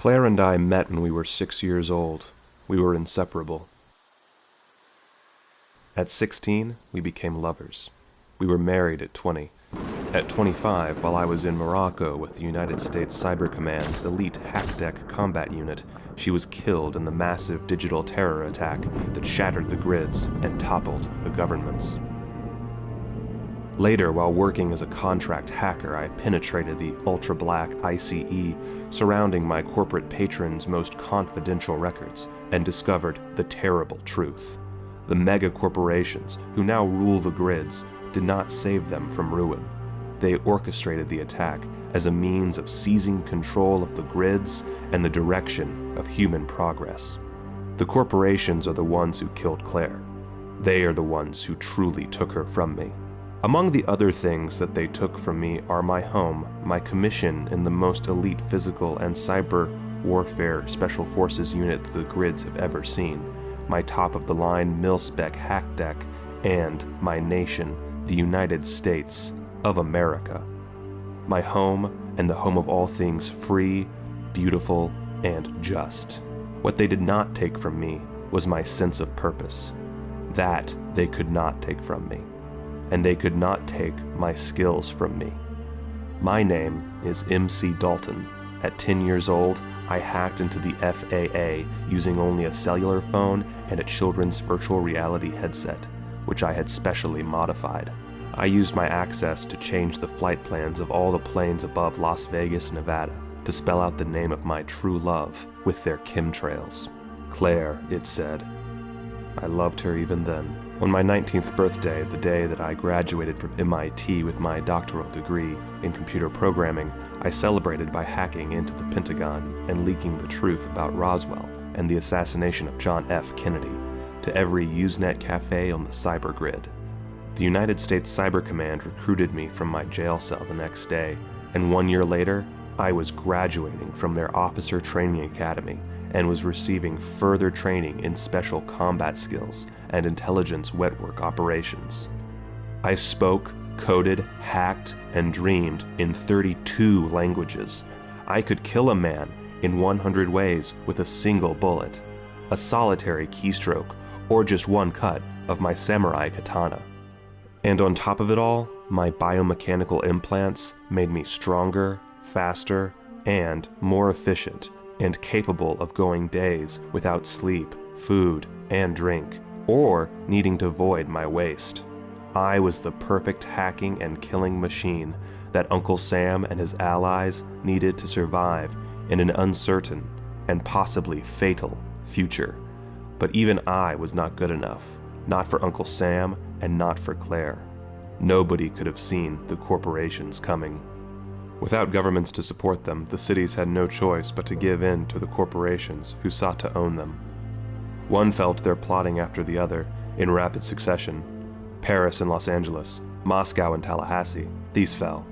Claire and I met when we were 6 years old. We were inseparable. At 16, we became lovers. We were married at 20. At 25, while I was in Morocco with the United States Cyber Command's elite hack-deck combat unit, she was killed in the massive digital terror attack that shattered the grids and toppled the governments. Later, while working as a contract hacker, I penetrated the ultra-black ICE surrounding my corporate patron's most confidential records and discovered the terrible truth. The mega corporations who now rule the grids did not save them from ruin. They orchestrated the attack as a means of seizing control of the grids and the direction of human progress. The corporations are the ones who killed Claire. They are the ones who truly took her from me. Among the other things that they took from me are my home, my commission in the most elite physical and cyber warfare special forces unit the grids have ever seen, my top-of-the-line mil-spec hack deck, and my nation, the United States of America. My home and the home of all things free, beautiful, and just. What they did not take from me was my sense of purpose. That they could not take from me. And they could not take my skills from me. My name is MC Dalton. At 10 years old, I hacked into the FAA using only a cellular phone and a children's virtual reality headset, which I had specially modified. I used my access to change the flight plans of all the planes above Las Vegas, Nevada, to spell out the name of my true love with their chemtrails. Claire, it said. I loved her even then. On my 19th birthday, the day that I graduated from MIT with my doctoral degree in computer programming, I celebrated by hacking into the Pentagon and leaking the truth about Roswell and the assassination of John F. Kennedy to every Usenet cafe on the cyber grid. The United States Cyber Command recruited me from my jail cell the next day, and 1 year later, I was graduating from their Officer Training Academy and was receiving further training in special combat skills and intelligence wetwork operations. I spoke, coded, hacked, and dreamed in 32 languages. I could kill a man in 100 ways with a single bullet, a solitary keystroke, or just one cut of my samurai katana. And on top of it all, my biomechanical implants made me stronger, faster, and more efficient, and capable of going days without sleep, food, and drink, or needing to void my waste. I was the perfect hacking and killing machine that Uncle Sam and his allies needed to survive in an uncertain and possibly fatal future. But even I was not good enough, not for Uncle Sam and not for Claire. Nobody could have seen the corporations coming. Without governments to support them, the cities had no choice but to give in to the corporations who sought to own them. One felt their plotting after the other, in rapid succession. Paris and Los Angeles, Moscow and Tallahassee, these fell.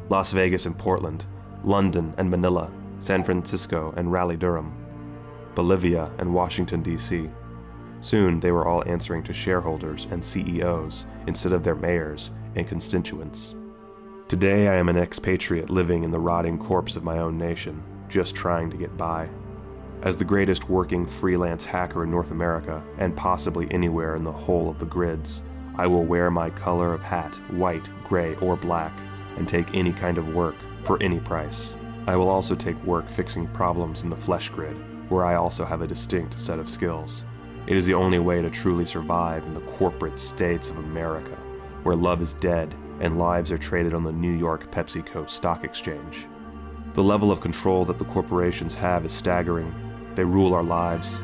Las Vegas and Portland, London and Manila, San Francisco and Raleigh-Durham, Bolivia and Washington, D.C. Soon they were all answering to shareholders and CEOs instead of their mayors and constituents. Today I am an expatriate living in the rotting corpse of my own nation, just trying to get by. As the greatest working freelance hacker in North America, and possibly anywhere in the whole of the grids, I will wear my color of hat, white, gray, or black, and take any kind of work for any price. I will also take work fixing problems in the flesh grid, where I also have a distinct set of skills. It is the only way to truly survive in the corporate states of America, where love is dead and lives are traded on the New York PepsiCo stock exchange. The level of control that the corporations have is staggering. They rule our lives.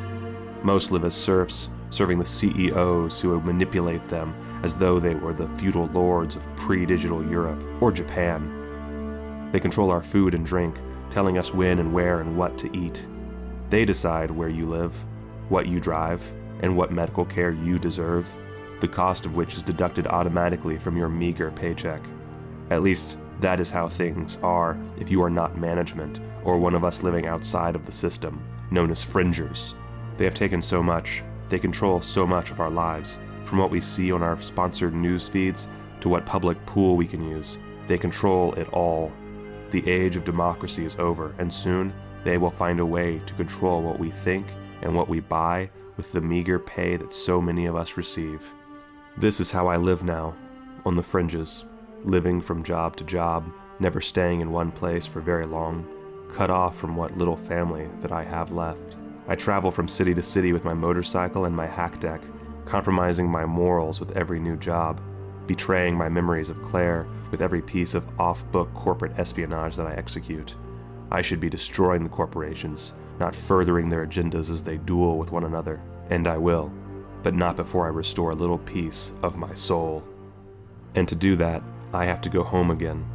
Most live as serfs, serving the CEOs who manipulate them as though they were the feudal lords of pre-digital Europe or Japan. They control our food and drink, telling us when and where and what to eat. They decide where you live, what you drive, and what medical care you deserve, the cost of which is deducted automatically from your meager paycheck. At least, that is how things are if you are not management, or one of us living outside of the system, known as fringers. They have taken so much, they control so much of our lives, from what we see on our sponsored news feeds to what public pool we can use. They control it all. The age of democracy is over, and soon, They will find a way to control what we think and what we buy with the meager pay that so many of us receive. This is how I live now, on the fringes, living from job to job, never staying in one place for very long, cut off from what little family that I have left. I travel from city to city with my motorcycle and my hack deck, compromising my morals with every new job, betraying my memories of Claire with every piece of off-book corporate espionage that I execute. I should be destroying the corporations, not furthering their agendas as they duel with one another, and I will, but not before I restore a little piece of my soul. And to do that, I have to go home again.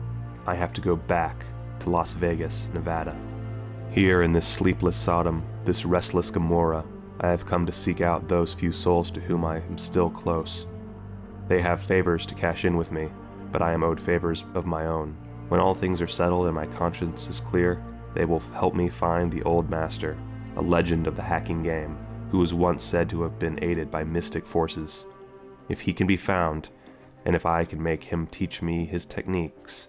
I have to go back to Las Vegas, Nevada. Here in this sleepless Sodom, this restless Gomorrah, I have come to seek out those few souls to whom I am still close. They have favors to cash in with me, but I am owed favors of my own. When all things are settled and my conscience is clear, they will help me find the old master, a legend of the hacking game, who was once said to have been aided by mystic forces. If he can be found, and if I can make him teach me his techniques,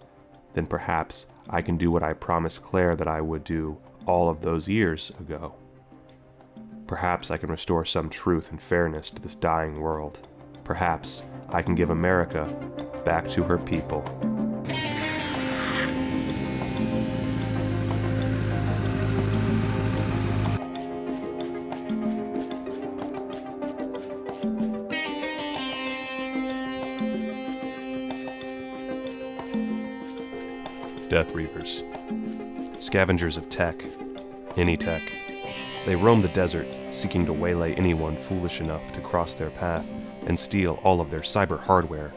then perhaps I can do what I promised Claire that I would do all of those years ago. Perhaps I can restore some truth and fairness to this dying world. Perhaps I can give America back to her people. Death Reavers. Scavengers of tech. Any tech. They roam the desert, seeking to waylay anyone foolish enough to cross their path and steal all of their cyber hardware.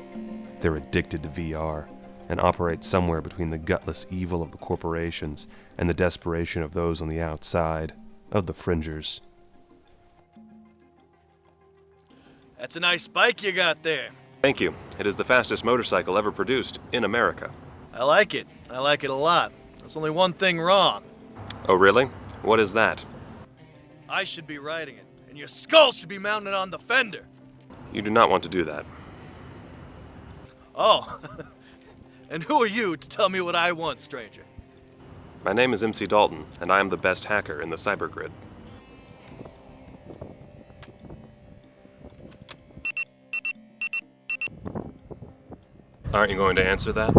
They're addicted to VR and operate somewhere between the gutless evil of the corporations and the desperation of those on the outside, of the fringers. That's a nice bike you got there. Thank you. It is the fastest motorcycle ever produced in America. I like it. I like it a lot. There's only one thing wrong. Oh, really? What is that? I should be riding it, and your skull should be mounted on the fender. You do not want to do that. Oh, and who are you to tell me what I want, stranger? My name is MC Dalton, and I am the best hacker in the cybergrid. Aren't you going to answer that?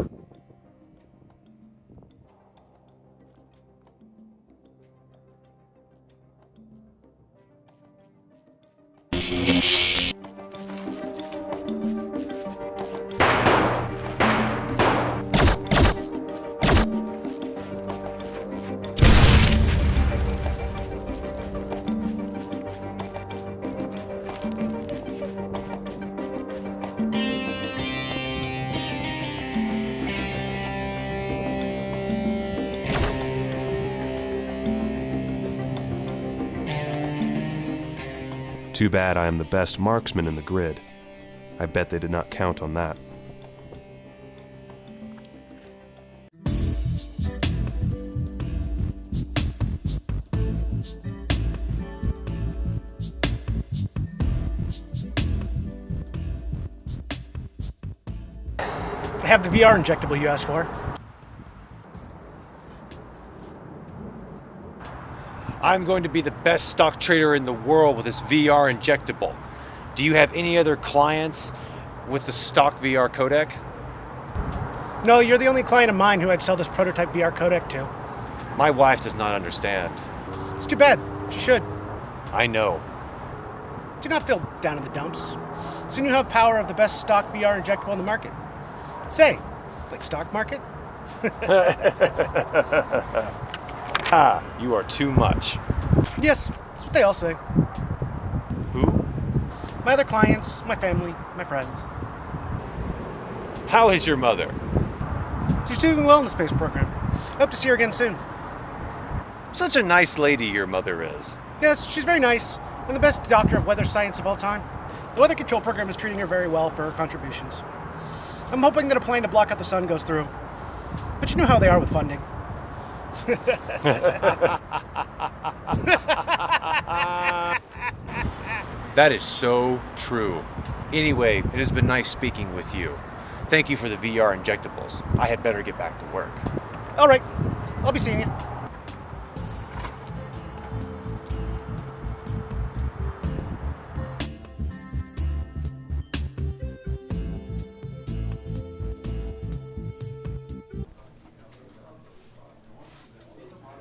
Too bad I am the best marksman in the grid. I bet they did not count on that. I have the VR injectable you asked for. I'm going to be the best stock trader in the world with this VR injectable. Do you have any other clients with the stock VR codec? No, you're the only client of mine who I'd sell this prototype VR codec to. My wife does not understand. It's too bad. She should. I know. Do not feel down in the dumps. Soon you have power of the best stock VR injectable on the market. Say, like stock market? Ah, you are too much. Yes, that's what they all say. Who? My other clients, my family, my friends. How is your mother? She's doing well in the space program. Hope to see her again soon. Such a nice lady your mother is. Yes, she's very nice, and the best doctor of weather science of all time. The weather control program is treating her very well for her contributions. I'm hoping that a plan to block out the sun goes through. But you know how they are with funding. That is so true. Anyway, it has been nice speaking with you. Thank you for the VR injectables. I had better get back to work. All right, I'll be seeing you.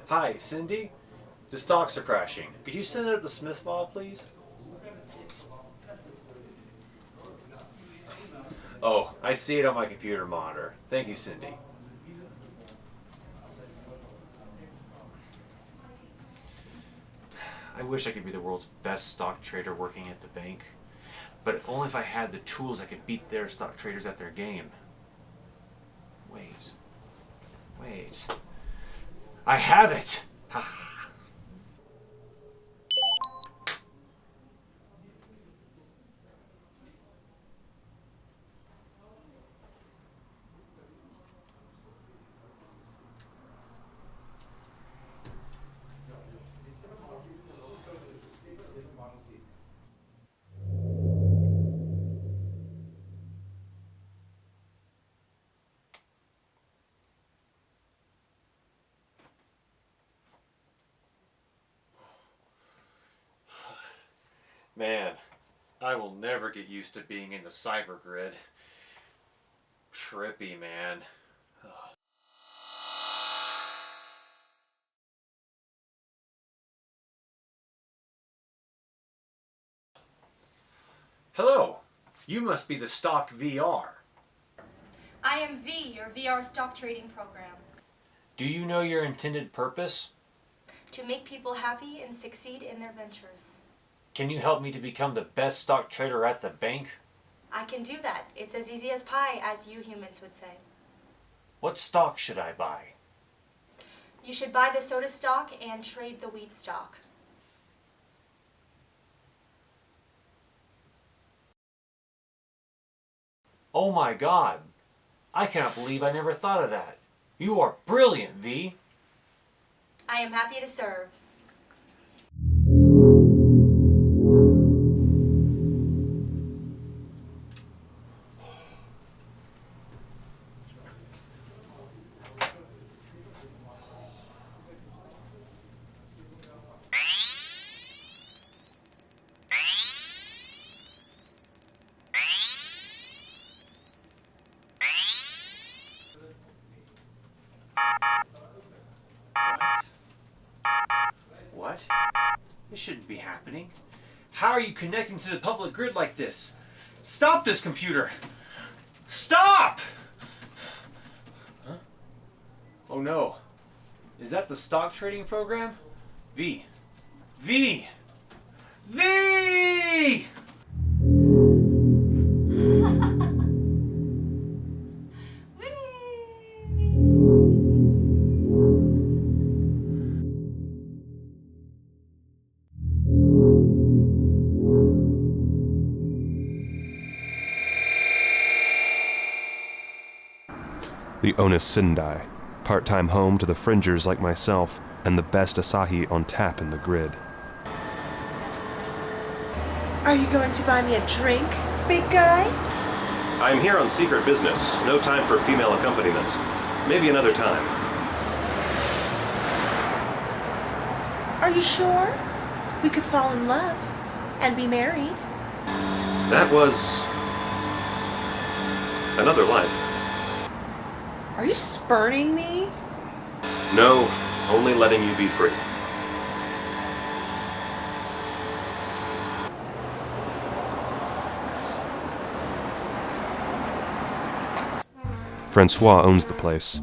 Hi, Cindy? The stocks are crashing. Could you send it up to Smith file, please? Oh, I see it on my computer monitor. Thank you, Cindy. I wish I could be the world's best stock trader working at the bank, but only if I had the tools I could beat their stock traders at their game. Wait. I have it! Ha ha. Man, I will never get used to being in the cyber grid. Trippy, man. Ugh. Hello, you must be the stock VR. I am V, your VR stock trading program. Do you know your intended purpose? To make people happy and succeed in their ventures. Can you help me to become the best stock trader at the bank? I can do that. It's as easy as pie, as you humans would say. What stock should I buy? You should buy the soda stock and trade the wheat stock. Oh my God! I cannot believe I never thought of that. You are brilliant, V. I am happy to serve. What? This shouldn't be happening. How are you connecting to the public grid like this? Stop this computer! Stop! Huh? Oh no. Is that the stock trading program? V. V! V! The Onus Sindai, part-time home to the fringers like myself, and the best Asahi on tap in the grid. Are you going to buy me a drink, big guy? I am here on secret business. No time for female accompaniment. Maybe another time. Are you sure? We could fall in love and be married. That was another life. Are you spurning me? No, only letting you be free. Francois owns the place.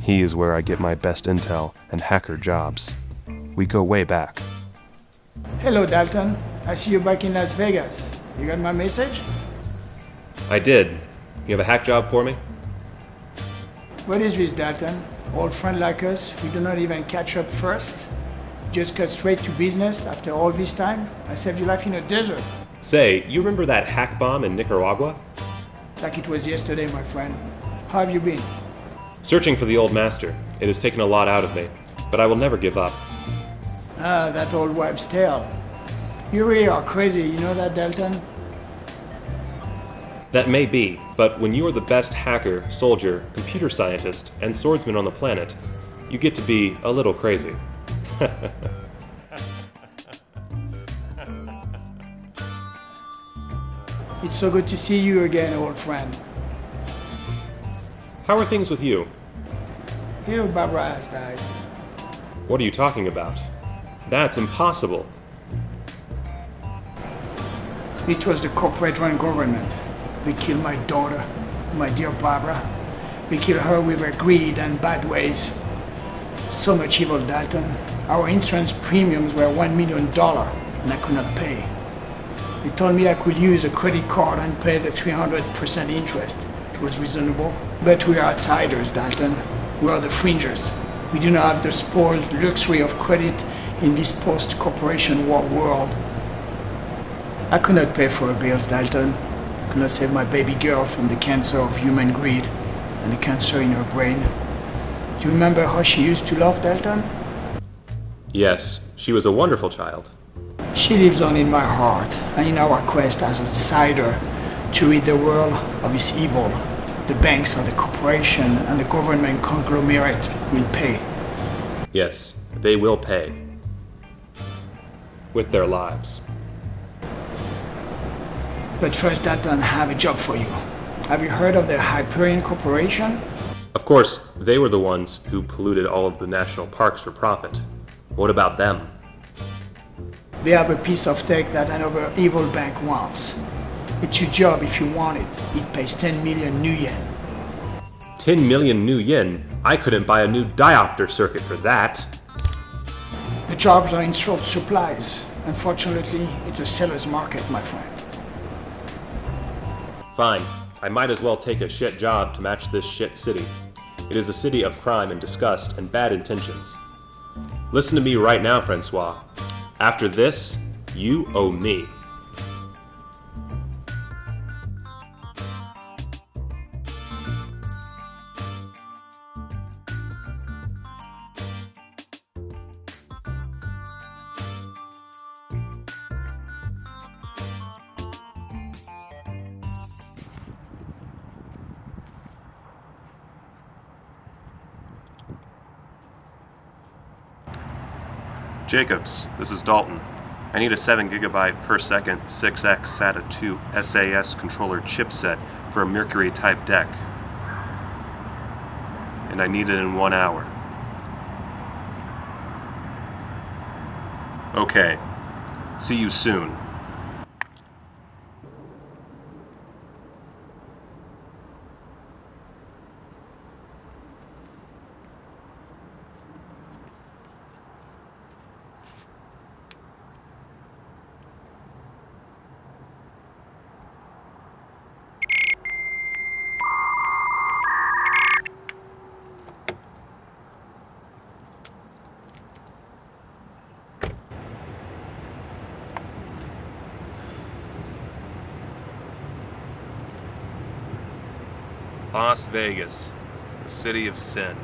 He is where I get my best intel and hacker jobs. We go way back. Hello, Dalton. I see you back in Las Vegas. You got my message? I did. You have a hack job for me? What is this, Dalton? Old friend like us, we do not even catch up first? Just cut straight to business after all this time? I saved your life in a desert. Say, you remember that hack bomb in Nicaragua? Like it was yesterday, my friend. How have you been? Searching for the old master. It has taken a lot out of me, but I will never give up. Ah, that old wives' tale. You really are crazy, you know that, Dalton? That may be, but when you are the best hacker, soldier, computer scientist, and swordsman on the planet, you get to be a little crazy. It's so good to see you again, old friend. How are things with you? Little Barbara has died. What are you talking about? That's impossible. It was the corporate-run government. They killed my daughter, my dear Barbara. They killed her with their greed and bad ways. So much evil, Dalton. Our insurance premiums were $1 million, and I could not pay. They told me I could use a credit card and pay the 300% interest. It was reasonable. But we are outsiders, Dalton. We are the fringers. We do not have the spoiled luxury of credit in this post-corporation war world. I could not pay for her bills, Dalton. I could not save my baby girl from the cancer of human greed and the cancer in her brain. Do you remember how she used to love, Dalton? Yes, she was a wonderful child. She lives on in my heart and in our quest as outsider to rid the world of its evil. The banks and the corporation and the government conglomerate will pay. Yes, they will pay. With their lives. But first, Dalton, I have a job for you. Have you heard of the Hyperion Corporation? Of course, they were the ones who polluted all of the national parks for profit. What about them? They have a piece of tech that another evil bank wants. It's your job if you want it. It pays 10 million new yen. 10 million new yen? I couldn't buy a new diopter circuit for that. The jobs are in short supplies. Unfortunately, it's a seller's market, my friend. Fine. I might as well take a shit job to match this shit city. It is a city of crime and disgust and bad intentions. Listen to me right now, Francois. After this, you owe me. Jacobs, this is Dalton. I need a 7 GB per second 6X SATA 2 SAS controller chipset for a Mercury type deck. And I need it in 1 hour. Okay. See you soon. Las Vegas, the city of sin.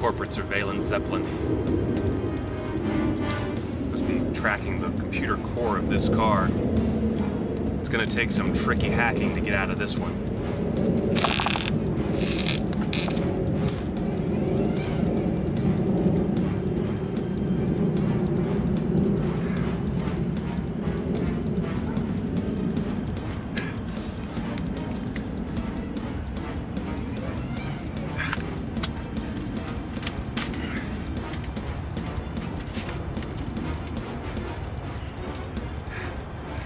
Corporate surveillance Zeppelin. Must be tracking the computer core of this car. It's gonna take some tricky hacking to get out of this one.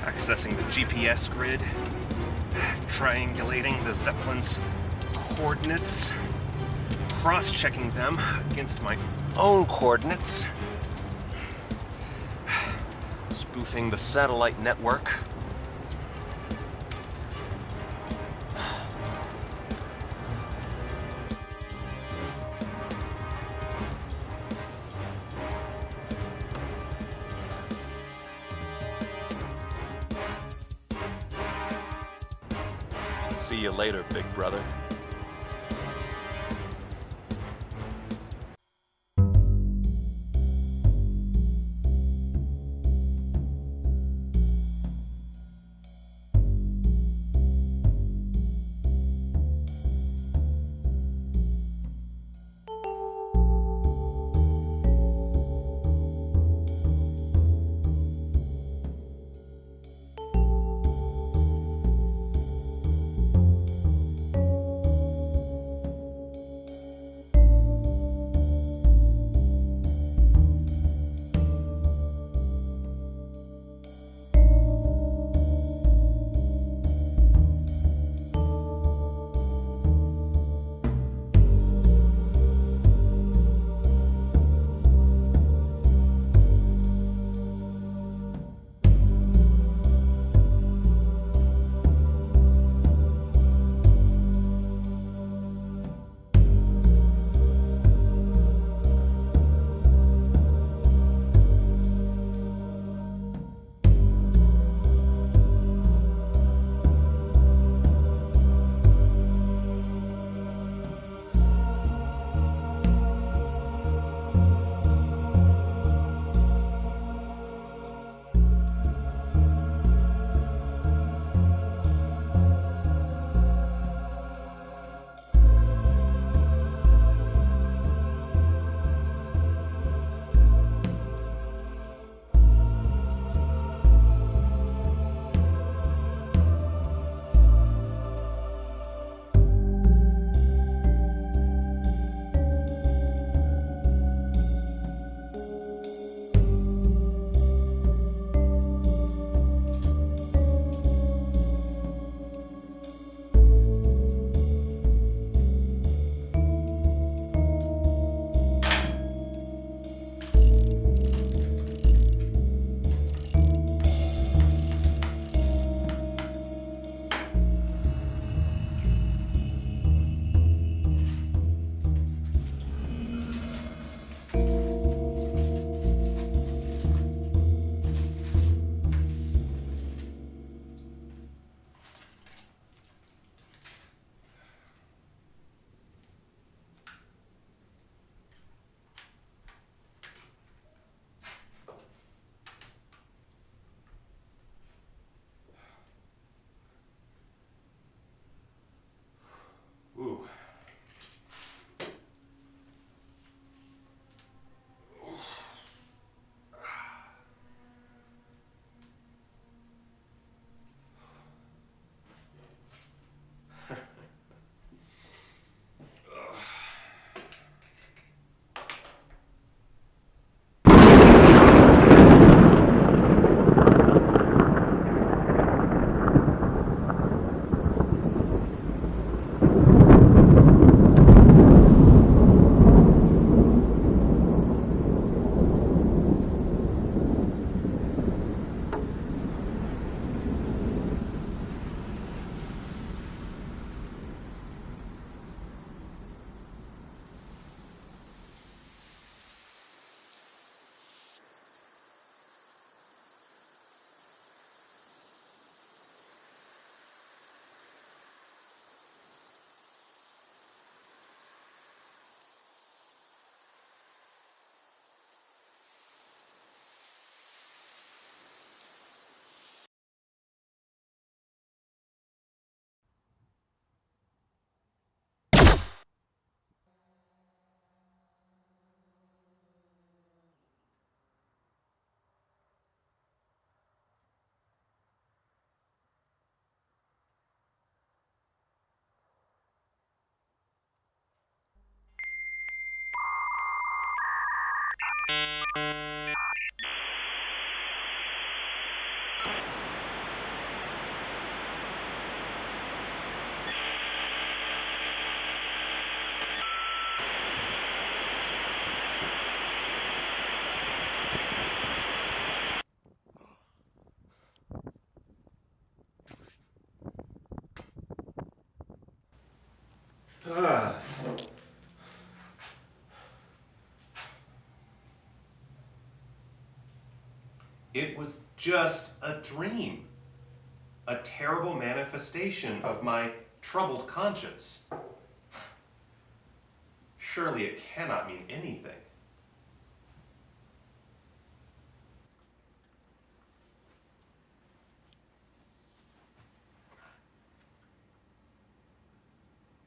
Accessing the GPS grid, triangulating the Zeppelin's coordinates, cross-checking them against my own coordinates, spoofing the satellite network. See you later, big brother. It was just a dream. A terrible manifestation of my troubled conscience. Surely it cannot mean anything.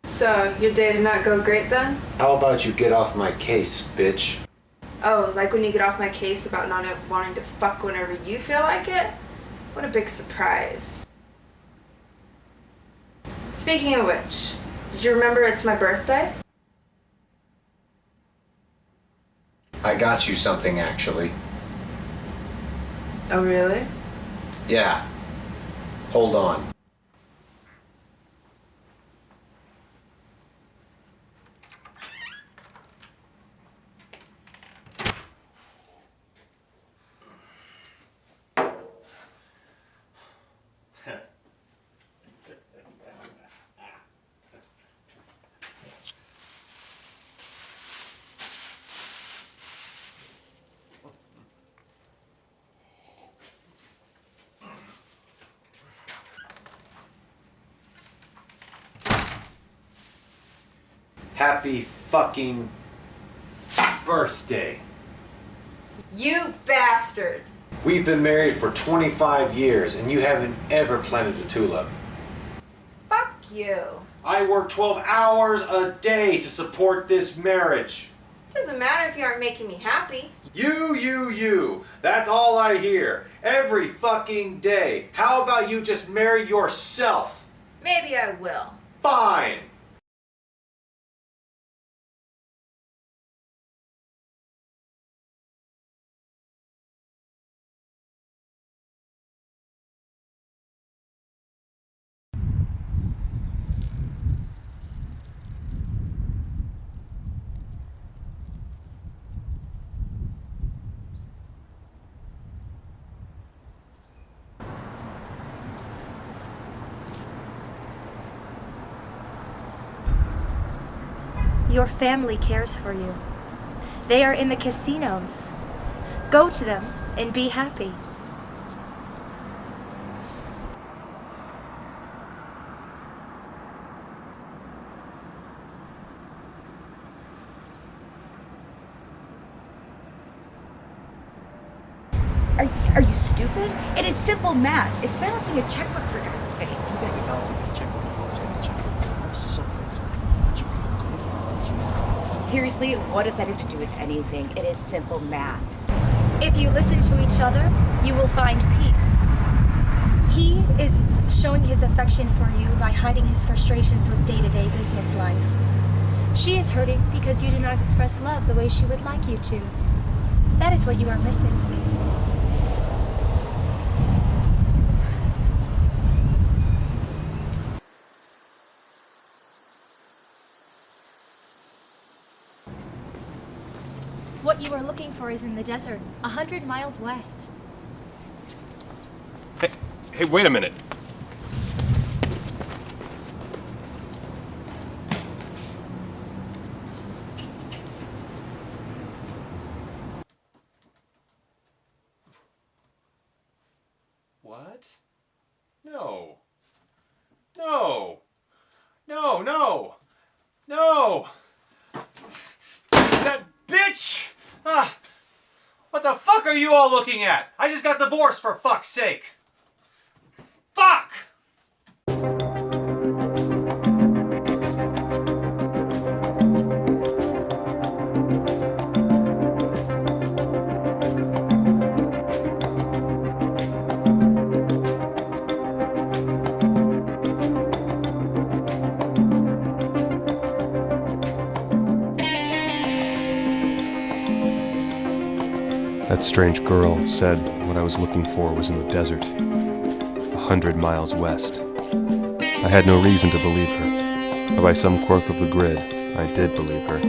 So, your day did not go great then? How about you get off my case, bitch? Oh, like when you get off my case about not wanting to fuck whenever you feel like it? What a big surprise. Speaking of which, did you remember it's my birthday? I got you something, actually. Oh, really? Yeah. Hold on. Happy fucking birthday. You bastard! We've been married for 25 years and you haven't ever planted a tulip. Fuck you. I work 12 hours a day to support this marriage. Doesn't matter if you aren't making me happy. You. That's all I hear. Every fucking day. How about you just marry yourself? Maybe I will. Fine. Your family cares for you. They are in the casinos. Go to them and be happy. Are you stupid? It is simple math. It's balancing a checkbook, for God's sake. You back to balancing the checkbook and focused on the checkbook. I'm so focused on what you do. Seriously, what does that have to do with anything? It is simple math. If you listen to each other, you will find peace. He is showing his affection for you by hiding his frustrations with day-to-day business life. She is hurting because you do not express love the way she would like you to. That is what you are missing. What you are looking for is in the desert, 100 miles west. Hey, wait a minute. What? No. No. No, no. No. That bitch! What the fuck are you all looking at? I just got divorced, for fuck's sake. Fuck! That strange girl said what I was looking for was in the desert, 100 miles west. I had no reason to believe her, but by some quirk of the grid, I did believe her.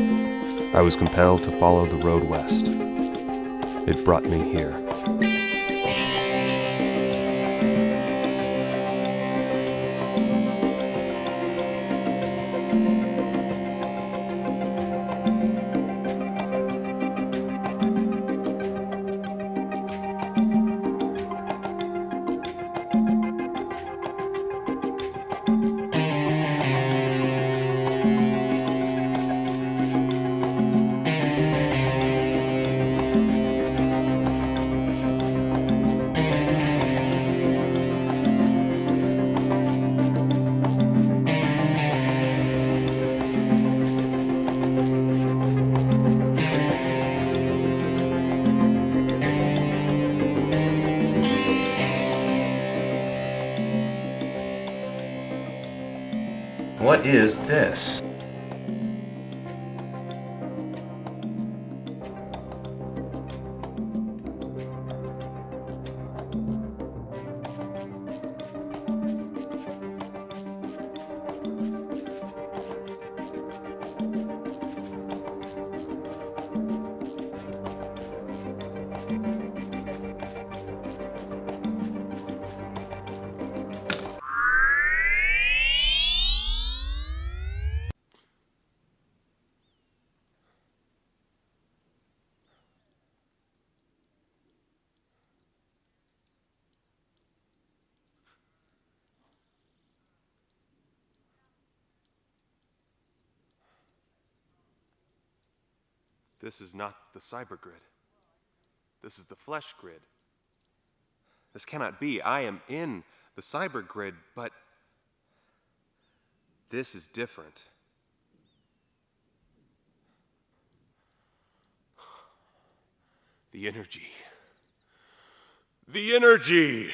I was compelled to follow the road west. It brought me here. What is this? This is not the cybergrid. This is the flesh grid. This cannot be. I am in the cybergrid, but this is different. The energy. The energy!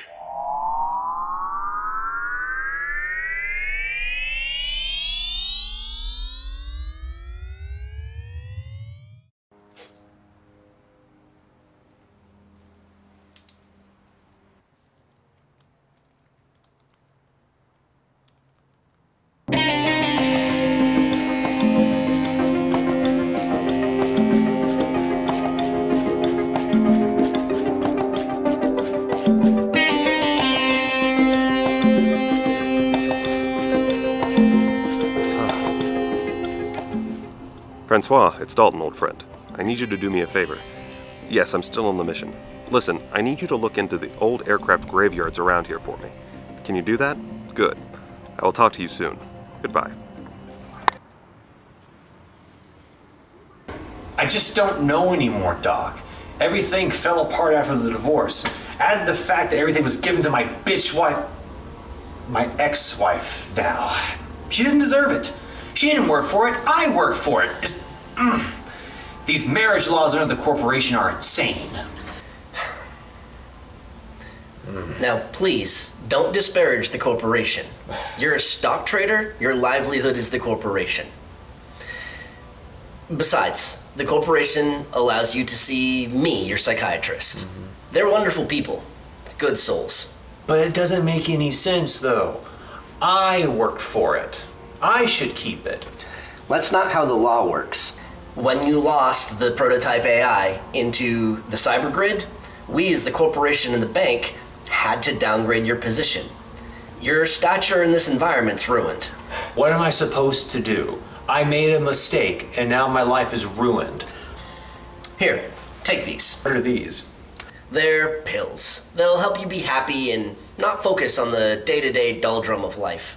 Francois, it's Dalton, old friend. I need you to do me a favor. Yes, I'm still on the mission. Listen, I need you to look into the old aircraft graveyards around here for me. Can you do that? Good. I will talk to you soon. Goodbye. I just don't know anymore, Doc. Everything fell apart after the divorce. Added the fact that everything was given to my bitch wife. My ex-wife now. She didn't deserve it. She didn't work for it. I worked for it. These marriage laws under the corporation are insane. Now, please, don't disparage the corporation. You're a stock trader, your livelihood is the corporation. Besides, the corporation allows you to see me, your psychiatrist. They're wonderful people, good souls. But it doesn't make any sense, though. I worked for it. I should keep it. That's not how the law works. When you lost the prototype AI into the cybergrid, we as the corporation and the bank had to downgrade your position. Your stature in this environment's ruined. What am I supposed to do? I made a mistake, and now my life is ruined. Here, take these. What are these? They're pills. They'll help you be happy and not focus on the day-to-day doldrum of life.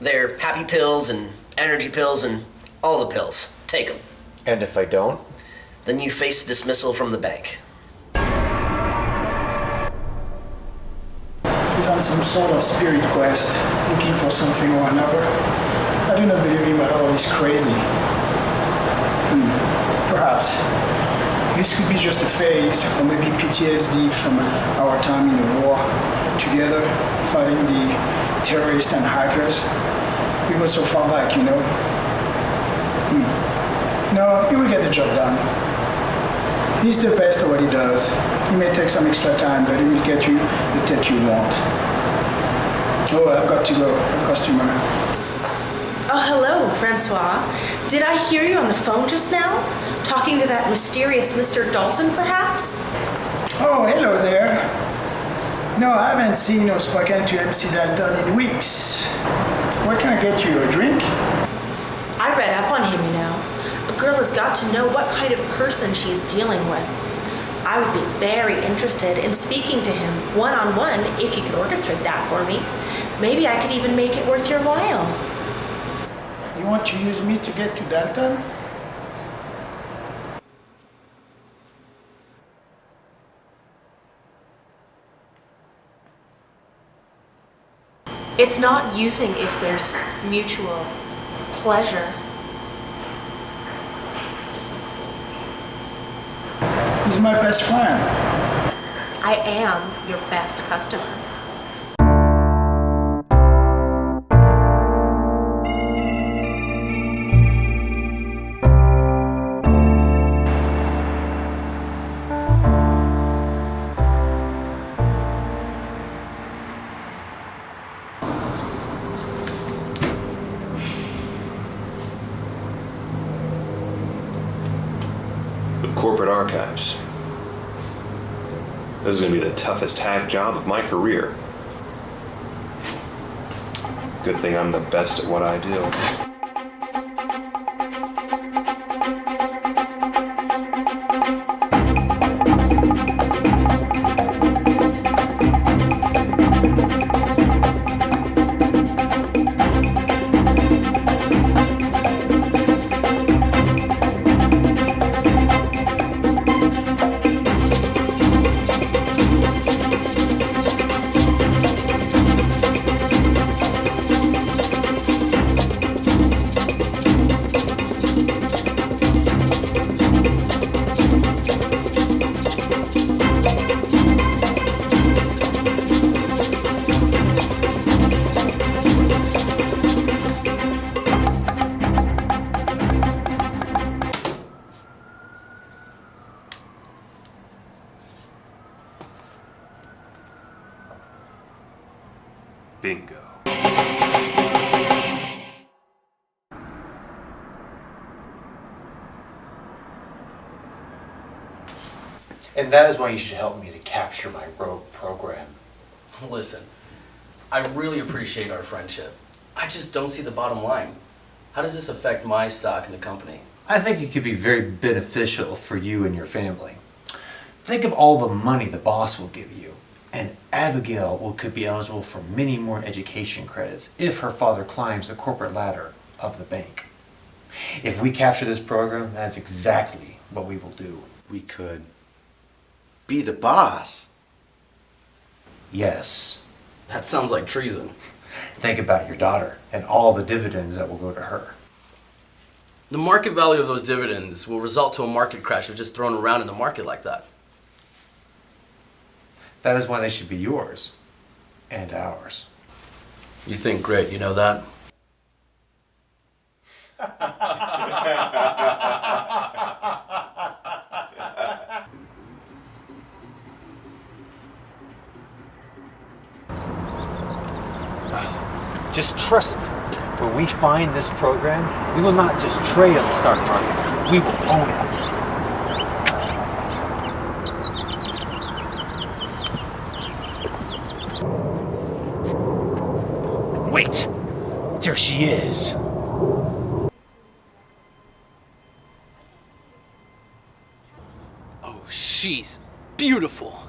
They're happy pills and energy pills and all the pills. Take them. And if I don't? Then you face dismissal from the bank. He's on some sort of spirit quest, looking for something or another. I do not believe him at all. He's crazy. Perhaps. This could be just a phase, or maybe PTSD from our time in the war, together, fighting the terrorists and hackers. We go so far back, you know. No, he will get the job done. He's the best at what he does. He may take some extra time, but he will get you the tech you want. Oh, I've got to go. A customer. Oh, hello, Francois. Did I hear you on the phone just now? Talking to that mysterious Mr. Dalton, perhaps? Oh, hello there. No, I haven't seen or spoken to MC Dalton in weeks. What can I get you? A drink? I read up on him, you know. A girl has got to know what kind of person she's dealing with. I would be very interested in speaking to him one-on-one if you could orchestrate that for me. Maybe I could even make it worth your while. You want to use me to get to Dalton? It's not using if there's mutual pleasure. He's my best friend. I am your best customer. Corporate archives. This is going to be the toughest hack job of my career. Good thing I'm the best at what I do. Bingo. And that is why you should help me to capture my rogue program. Listen, I really appreciate our friendship. I just don't see the bottom line. How does this affect my stock in the company? I think it could be very beneficial for you and your family. Think of all the money the boss will give you. And Abigail could be eligible for many more education credits if her father climbs the corporate ladder of the bank. If we capture this program, that's exactly what we will do. We could be the boss. Yes. That sounds like treason. Think about your daughter and all the dividends that will go to her. The market value of those dividends will result to a market crash if just thrown around in the market like that. That is why they should be yours and ours. You think great, you know that? Just trust me. When we find this program, we will not just trade on the stock market. We will own it. Wait! There she is. Oh, she's beautiful.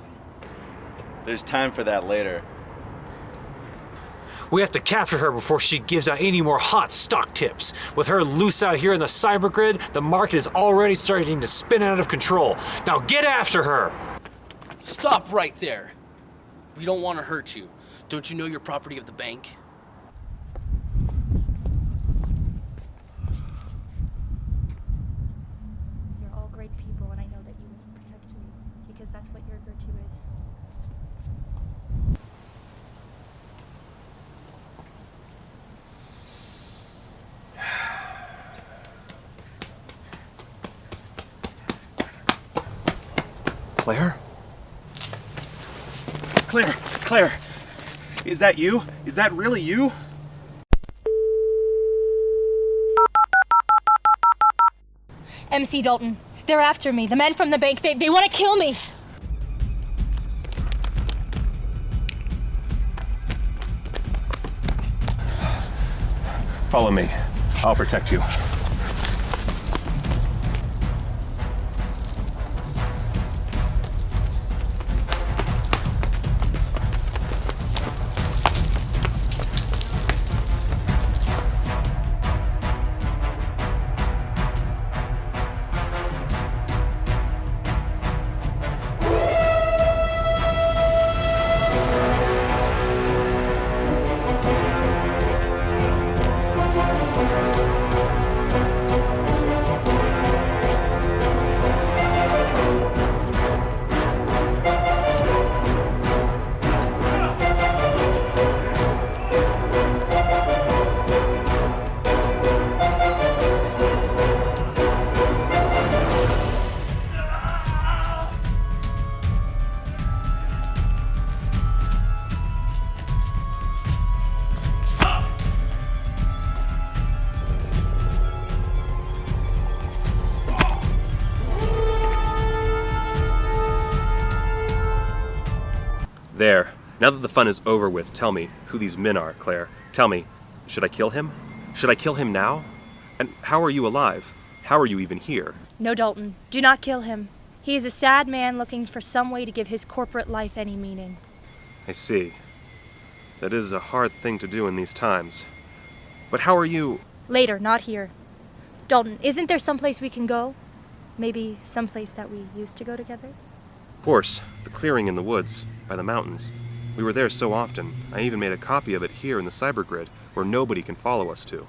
There's time for that later. We have to capture her before she gives out any more hot stock tips. With her loose out here in the cyber grid, the market is already starting to spin out of control. Now get after her! Stop right there. We don't want to hurt you. Don't you know you're property of the bank? You're all great people, and I know that you will protect me, because that's what your virtue is. Claire? Claire, is that you? Is that really you? MC Dalton, they're after me. The men from the bank, they want to kill me. Follow me. I'll protect you. There. Now that the fun is over with, tell me who these men are, Claire. Tell me, should I kill him? Should I kill him now? And how are you alive? How are you even here? No, Dalton, do not kill him. He is a sad man looking for some way to give his corporate life any meaning. I see. That is a hard thing to do in these times. But how are you? Later, not here. Dalton, isn't there someplace we can go? Maybe someplace that we used to go together? Of course, the clearing in the woods, by the mountains. We were there so often. I even made a copy of it here in the cybergrid, where nobody can follow us to.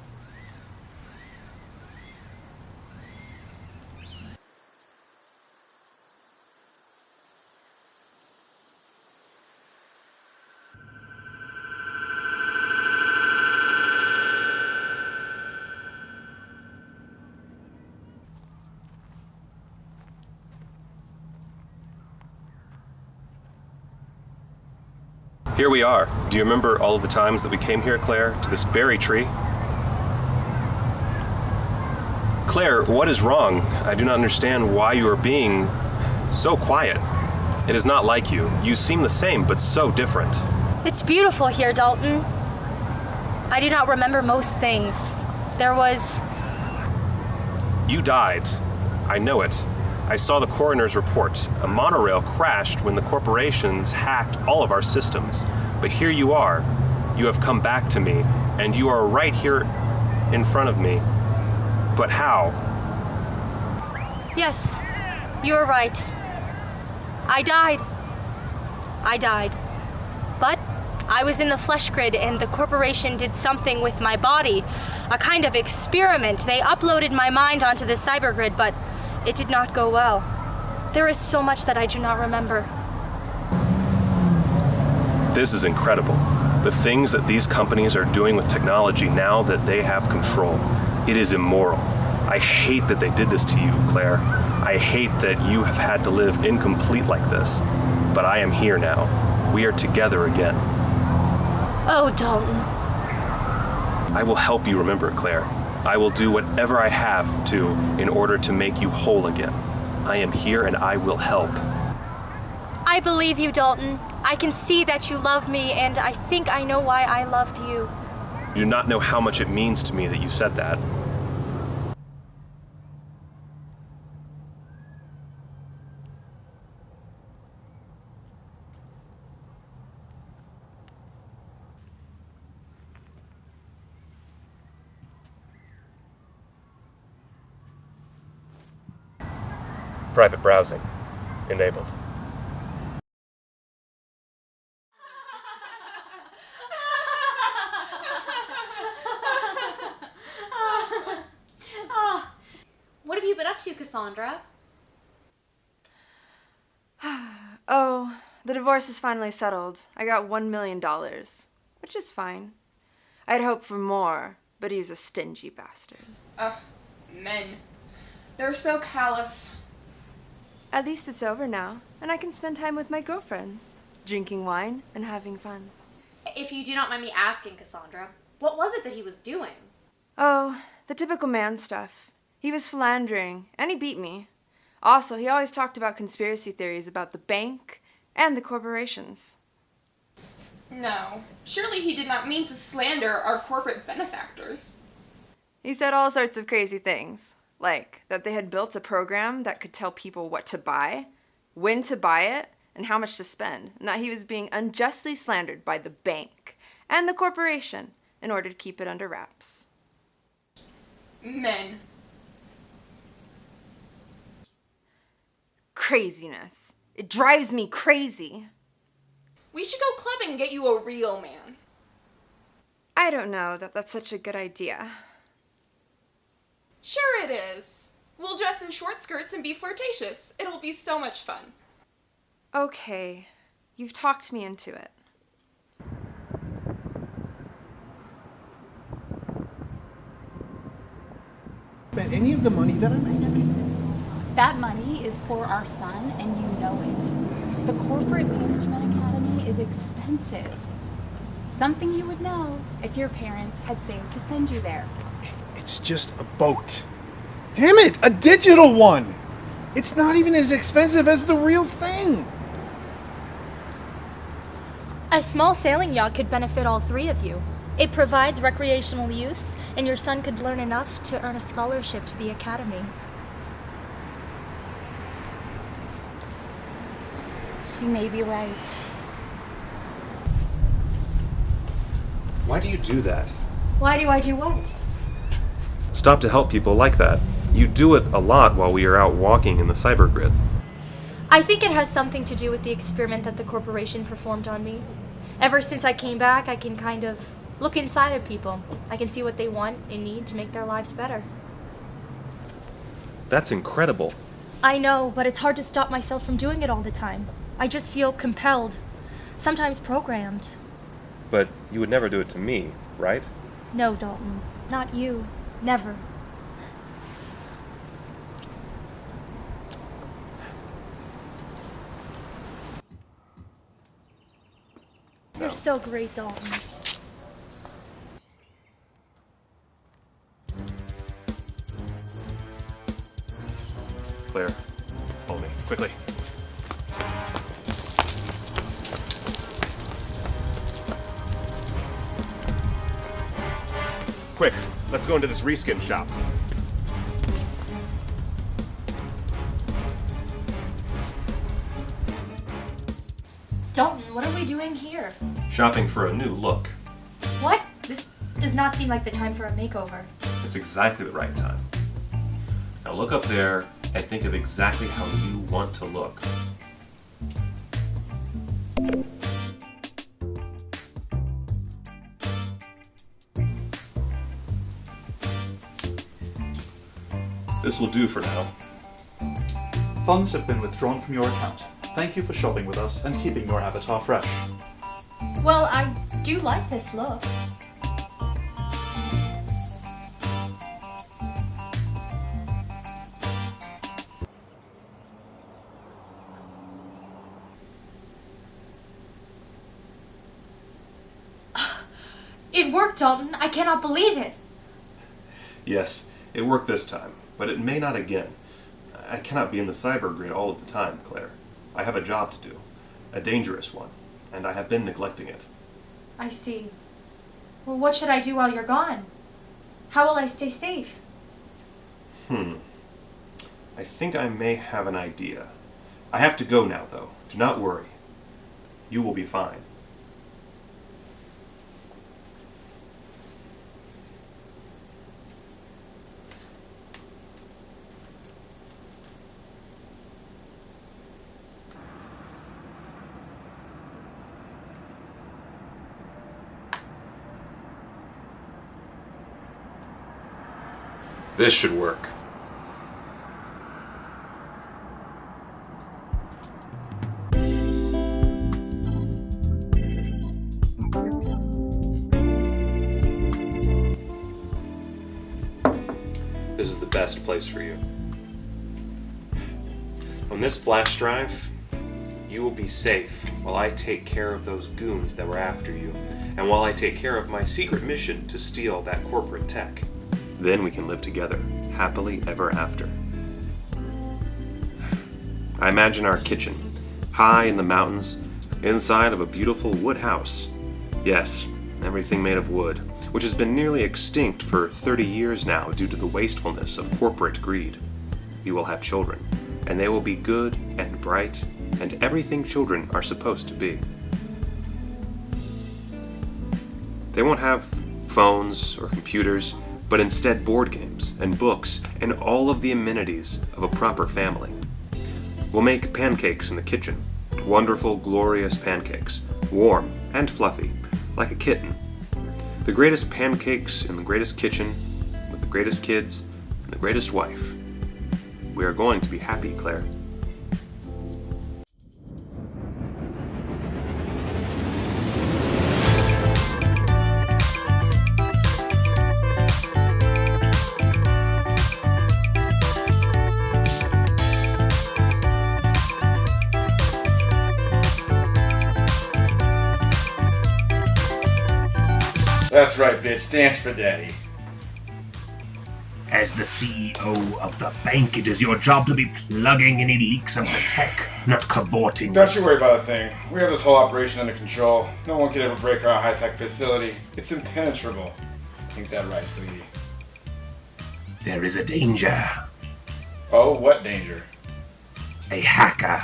Here we are. Do you remember all of the times that we came here, Claire, to this very tree? Claire, what is wrong? I do not understand why you are being so quiet. It is not like you. You seem the same, but so different. It's beautiful here, Dalton. I do not remember most things. There was... You died. I know it. I saw the coroner's report. A monorail crashed when the corporations hacked all of our systems. But here you are. You have come back to me, and you are right here in front of me. But how? Yes, you are right. I died. But I was in the flesh grid, and the corporation did something with my body. A kind of experiment. They uploaded my mind onto the cybergrid, but it did not go well. There is so much that I do not remember. This is incredible. The things that these companies are doing with technology now that they have control. It is immoral. I hate that they did this to you, Claire. I hate that you have had to live incomplete like this. But I am here now. We are together again. Oh, Dalton. I will help you remember, Claire. I will do whatever I have to in order to make you whole again. I am here and I will help. I believe you, Dalton. I can see that you love me, and I think I know why I loved you. You do not know how much it means to me that you said that. Private browsing enabled. What have you been up to, Cassandra? Oh, the divorce is finally settled. I got $1 million, which is fine. I'd hoped for more, but he's a stingy bastard. Ugh, men. They're so callous. At least it's over now. and I can spend time with my girlfriends, drinking wine and having fun. If you do not mind me asking, Cassandra, what was it that he was doing? Oh, the typical man stuff. He was philandering, and he beat me. Also, he always talked about conspiracy theories about the bank and the corporations. No, surely he did not mean to slander our corporate benefactors. He said all sorts of crazy things, like that they had built a program that could tell people what to buy, when to buy it, and how much to spend, and that he was being unjustly slandered by the bank and the corporation in order to keep it under wraps. Men. Craziness. It drives me crazy. We should go clubbing and get you a real man. I don't know that that's such a good idea. Sure it is. We'll dress in short skirts and be flirtatious. It'll be so much fun. Okay, you've talked me into it. Spent any of the money that I made? That money is for our son, and you know it. The Corporate Management Academy is expensive. Something you would know if your parents had saved to send you there. It's just a boat. Damn it, a digital one! It's not even as expensive as the real thing. A small sailing yacht could benefit all three of you. It provides recreational use, and your son could learn enough to earn a scholarship to the academy. She may be right. Why do you do that? Why do I do what? Stop to help people like that. You do it a lot while we are out walking in the cybergrid. I think it has something to do with the experiment that the corporation performed on me. Ever since I came back, I can kind of look inside of people. I can see what they want and need to make their lives better. That's incredible. I know, but it's hard to stop myself from doing it all the time. I just feel compelled, sometimes programmed. But you would never do it to me, right? No, Dalton, not you. Never. You're so great, Dalton. Claire, follow me, quickly. Quick, let's go into this reskin shop. Dalton, what are we doing here? Shopping for a new look. What? This does not seem like the time for a makeover. It's exactly the right time. Now look up there and think of exactly how you want to look. This will do for now. Funds have been withdrawn from your account. Thank you for shopping with us and keeping your avatar fresh. Well, I do like this look. It worked, Dalton. I cannot believe it. Yes, it worked this time, but it may not again. I cannot be in the cybergrid all of the time, Claire. I have a job to do, a dangerous one, and I have been neglecting it. I see. Well, what should I do while you're gone? How will I stay safe? I think I may have an idea. I have to go now, though. Do not worry. You will be fine. This should work. This is the best place for you. On this flash drive, You will be safe while I take care of those goons that were after you, and while I take care of my secret mission to steal that corporate tech. Then we can live together, happily ever after. I imagine our kitchen, high in the mountains, inside of a beautiful wood house. Yes, everything made of wood, which has been nearly extinct for 30 years now due to the wastefulness of corporate greed. You will have children, and they will be good and bright, and everything children are supposed to be. They won't have phones or computers, but instead board games and books and all of the amenities of a proper family. We'll make pancakes in the kitchen. Wonderful, glorious pancakes, warm and fluffy, like a kitten. The greatest pancakes in the greatest kitchen, with the greatest kids and the greatest wife. We are going to be happy, Claire. That's right, bitch. Dance for daddy. As the CEO of the bank, it is your job to be plugging any leaks of the tech, not cavorting. Don't you worry about a thing. We have this whole operation under control. No one could ever break our high-tech facility. It's impenetrable. Ain't that right, sweetie? There is a danger. Oh, what danger? A hacker.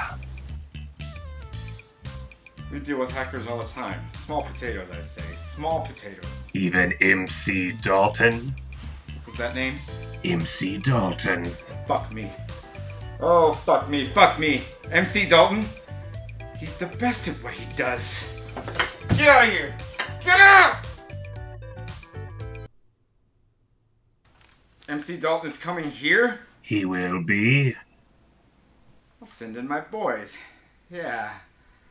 We deal with hackers all the time. Small potatoes, I say. Small potatoes. Even MC Dalton? What's that name? MC Dalton. Fuck me. Oh, fuck me. Fuck me. MC Dalton? He's the best at what he does. Get out of here! Get out! MC Dalton is coming here? He will be. I'll send in my boys. Yeah.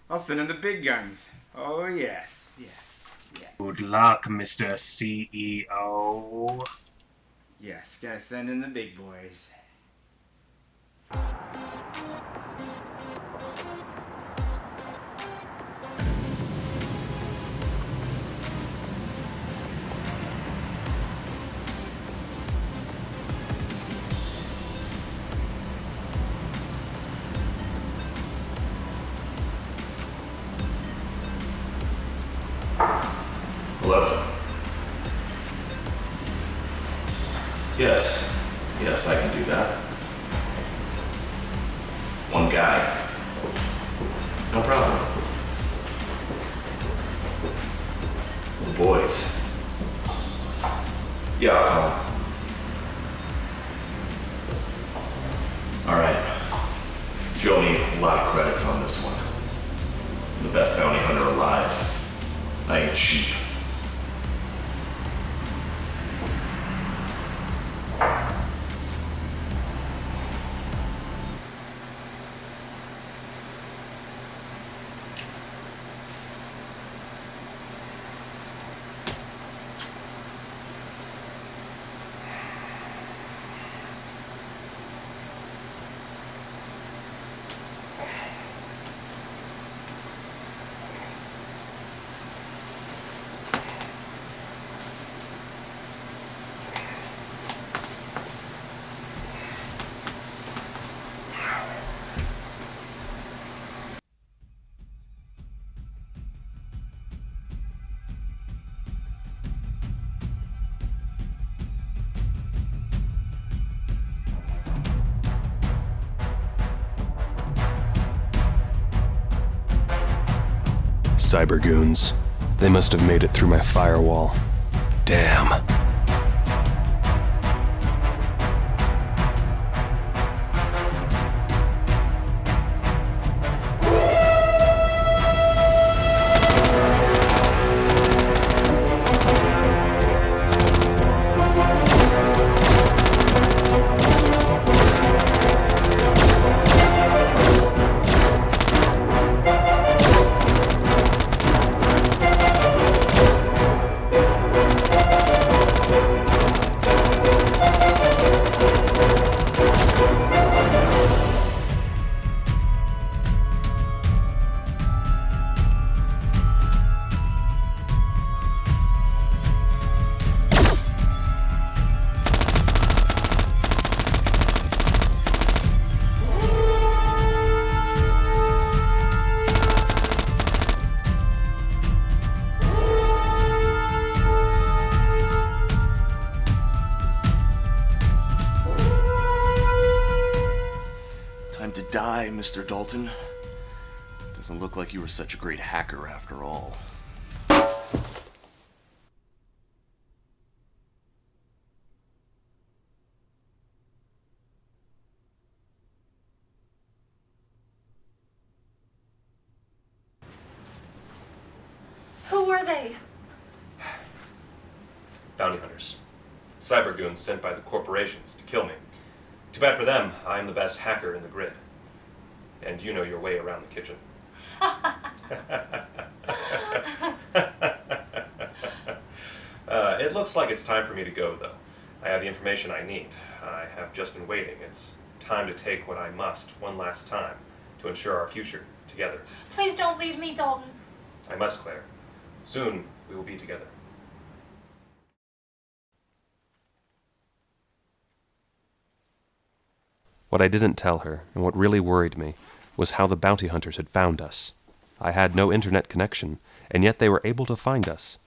I'll send in the big guns. Oh, yes. Yes. Yes. Good luck, Mr. CEO. Yes, gotta send in the big boys. Hello? Yes. Yes, I can do that. One guy. No problem. The boys. Yeah, I'll call. Alright. You owe me a lot of credits on this one. I'm the best bounty hunter alive. I ain't cheap. Cybergoons. They must have made it through my firewall. Damn. Hi, Mr. Dalton. Doesn't look like you were such a great hacker after all. Who were they? Bounty hunters. Cyber goons sent by the corporations to kill me. Too bad for them, I'm the best hacker in the grid. And you know your way around the kitchen. It looks like it's time for me to go, though. I have the information I need. I have just been waiting. It's time to take what I must one last time to ensure our future together. Please don't leave me, Dalton. I must, Claire. Soon we will be together. What I didn't tell her, and what really worried me, was how the bounty hunters had found us. I had no internet connection, and yet they were able to find us.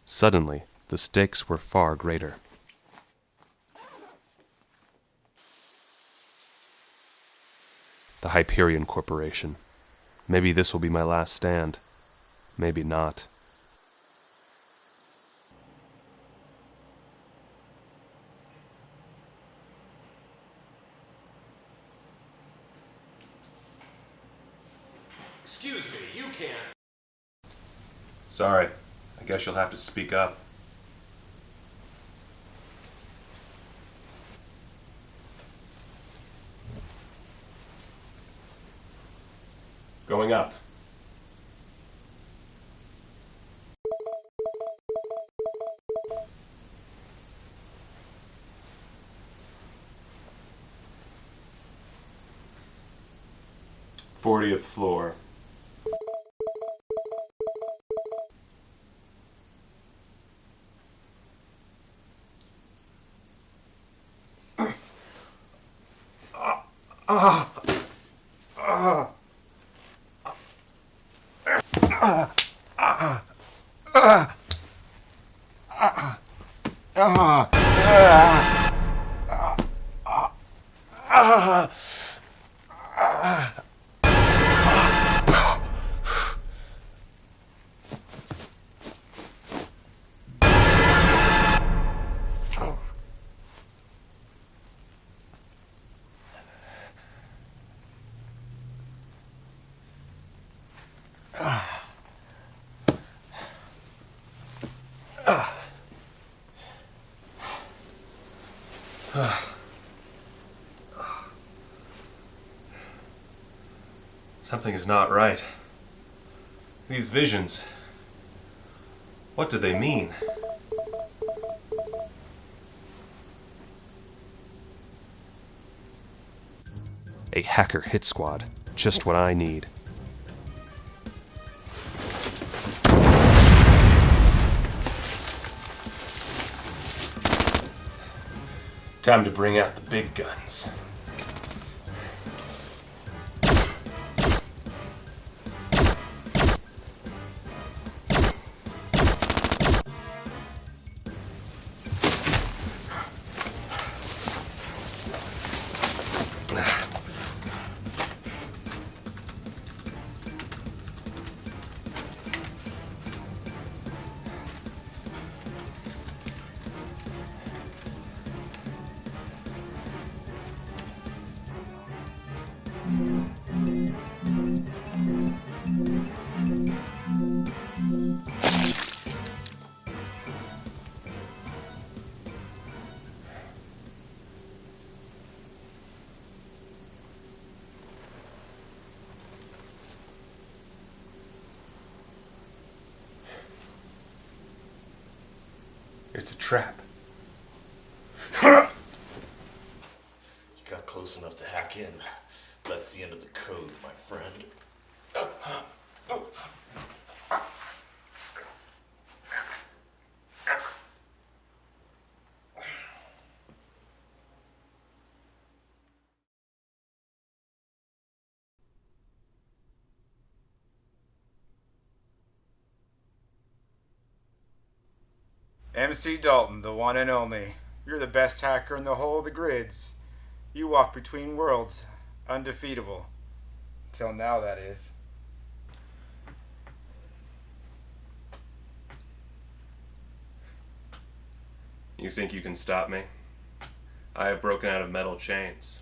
Suddenly, the stakes were far greater. The Hyperion Corporation. Maybe this will be my last stand. Maybe not. Excuse me, you can't. Sorry. I guess you'll have to speak up. Going up. '40th floor. Something is not right. These visions. What do they mean? A hacker hit squad. Just what I need. Time to bring out the big guns. It's a trap. You got close enough to hack in. That's the end of the code, my friend. MC Dalton, the one and only. You're the best hacker in the whole of the grids. You walk between worlds, undefeatable. Till now, that is. You think you can stop me? I have broken out of metal chains.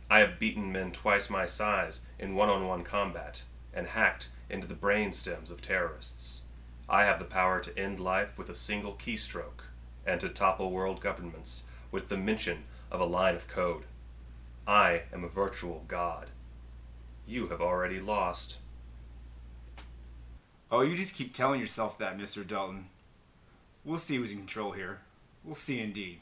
I have beaten men twice my size in one-on-one combat and hacked into the brain stems of terrorists. I have the power to end life with a single keystroke and to topple world governments with the mention of a line of code. I am a virtual god. You have already lost. Oh, you just keep telling yourself that, Mr. Dalton. We'll see who's in control here. We'll see indeed.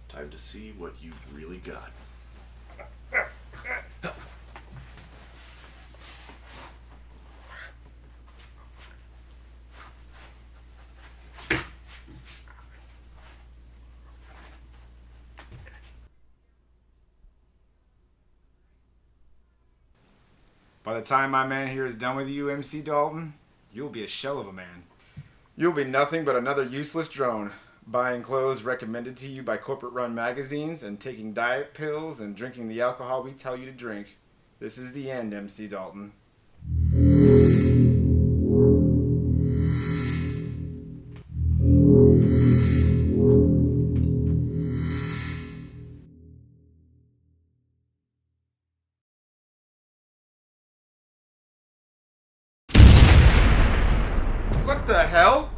Time to see what you've really got. By the time my man here is done with you, MC Dalton, you'll be a shell of a man. You'll be nothing but another useless drone, buying clothes recommended to you by corporate-run magazines and taking diet pills and drinking the alcohol we tell you to drink. This is the end, MC Dalton. What the hell?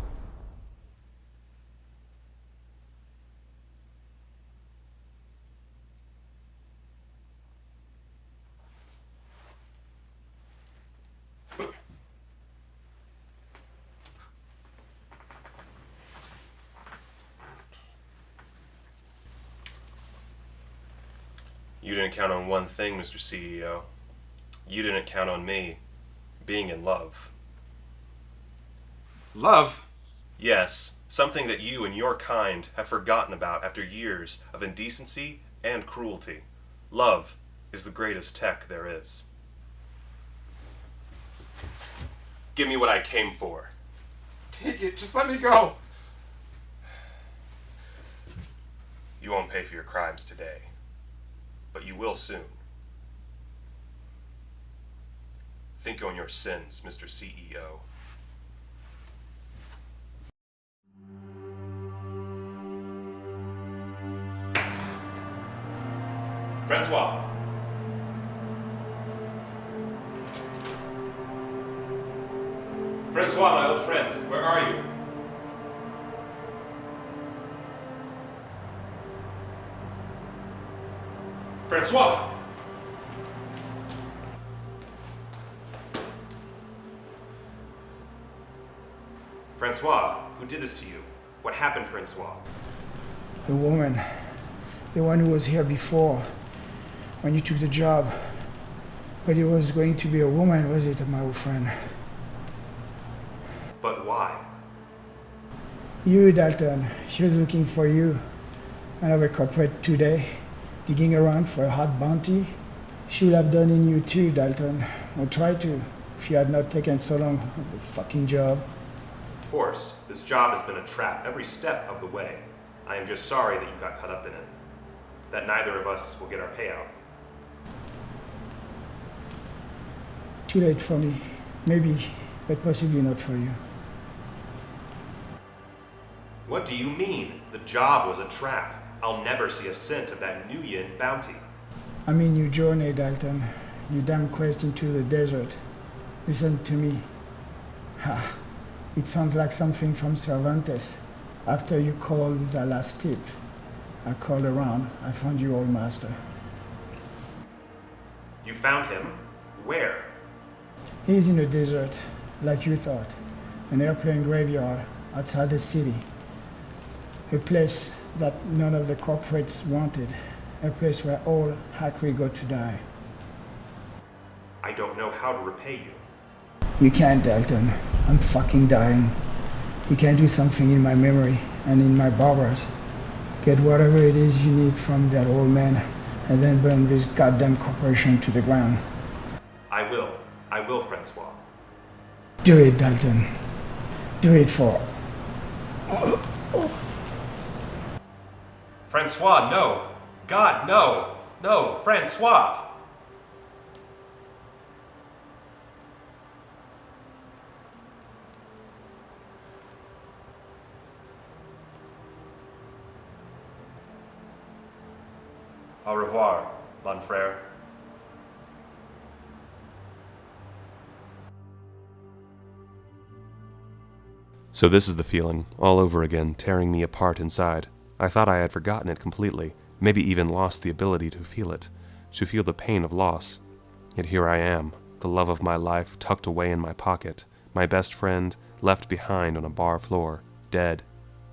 You didn't count on one thing, Mr. CEO. You didn't count on me being in love. Love? Yes, something that you and your kind have forgotten about after years of indecency and cruelty. Love is the greatest tech there is. Give me what I came for. Take it, just let me go. You won't pay for your crimes today, but you will soon. Think on your sins, Mr. CEO. Francois. Francois, my old friend, where are you? Francois! Francois, who did this to you? What happened, Francois? The woman, the one who was here before, when you took the job. But it was going to be a woman, was it, my old friend? But why? You, Dalton, she was looking for you. Another corporate today, digging around for a hot bounty. She would have done in you too, Dalton, or tried to, if you had not taken so long of the fucking job. Of course, this job has been a trap every step of the way. I am just sorry that you got caught up in it. That neither of us will get our payout. Too late for me. Maybe, but possibly not for you. What do you mean? The job was a trap. I'll never see a cent of that New Yen bounty. I mean your journey, Dalton. Your damn quest into the desert. Listen to me. Ha. It sounds like something from Cervantes. After you called the last tip, I called around. I found your old master. You found him? Where? He's in the desert, like you thought. An airplane graveyard outside the city. A place that none of the corporates wanted. A place where all hackers go to die. I don't know how to repay you. You can't, Dalton. I'm fucking dying. You can do something in my memory and in my barbers. Get whatever it is you need from that old man and then burn this goddamn corporation to the ground. I will. I will, Francois. Do it, Dalton. Do it for... Francois, no! God, no! No, Francois. Au revoir, mon frère. So this is the feeling, all over again, tearing me apart inside. I thought I had forgotten it completely, maybe even lost the ability to feel it, to feel the pain of loss. Yet here I am, the love of my life tucked away in my pocket, my best friend left behind on a bar floor, dead.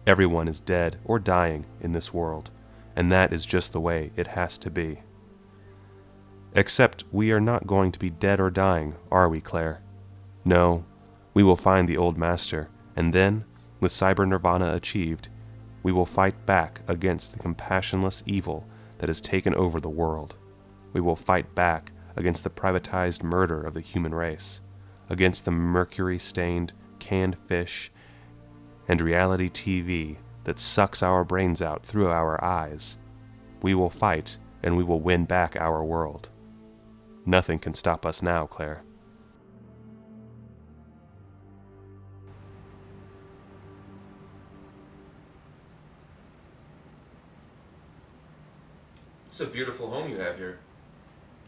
Everyone is dead or dying in this world, and that is just the way it has to be. Except we are not going to be dead or dying, are we, Claire? No, we will find the old master, and then, with cyber nirvana achieved, we will fight back against the compassionless evil that has taken over the world. We will fight back against the privatized murder of the human race, against the mercury-stained canned fish and reality TV that sucks our brains out through our eyes. We will fight, and we will win back our world. Nothing can stop us now, Claire. It's a beautiful home you have here.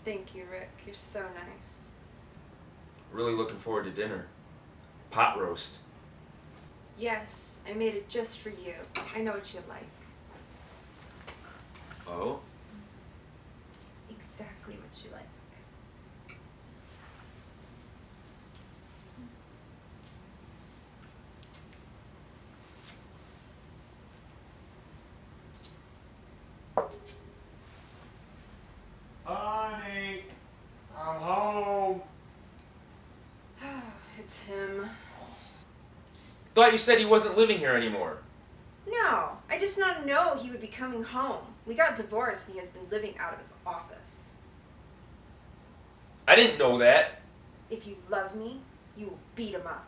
Thank you, Rick. You're so nice. Really looking forward to dinner. Pot roast. Yes, I made it just for you. I know what you like. Oh? Exactly what you like. Honey, I'm home. It's him. Thought you said he wasn't living here anymore. No, I just not know he would be coming home. We got divorced and he has been living out of his office. I didn't know that. If you love me, you will beat him up.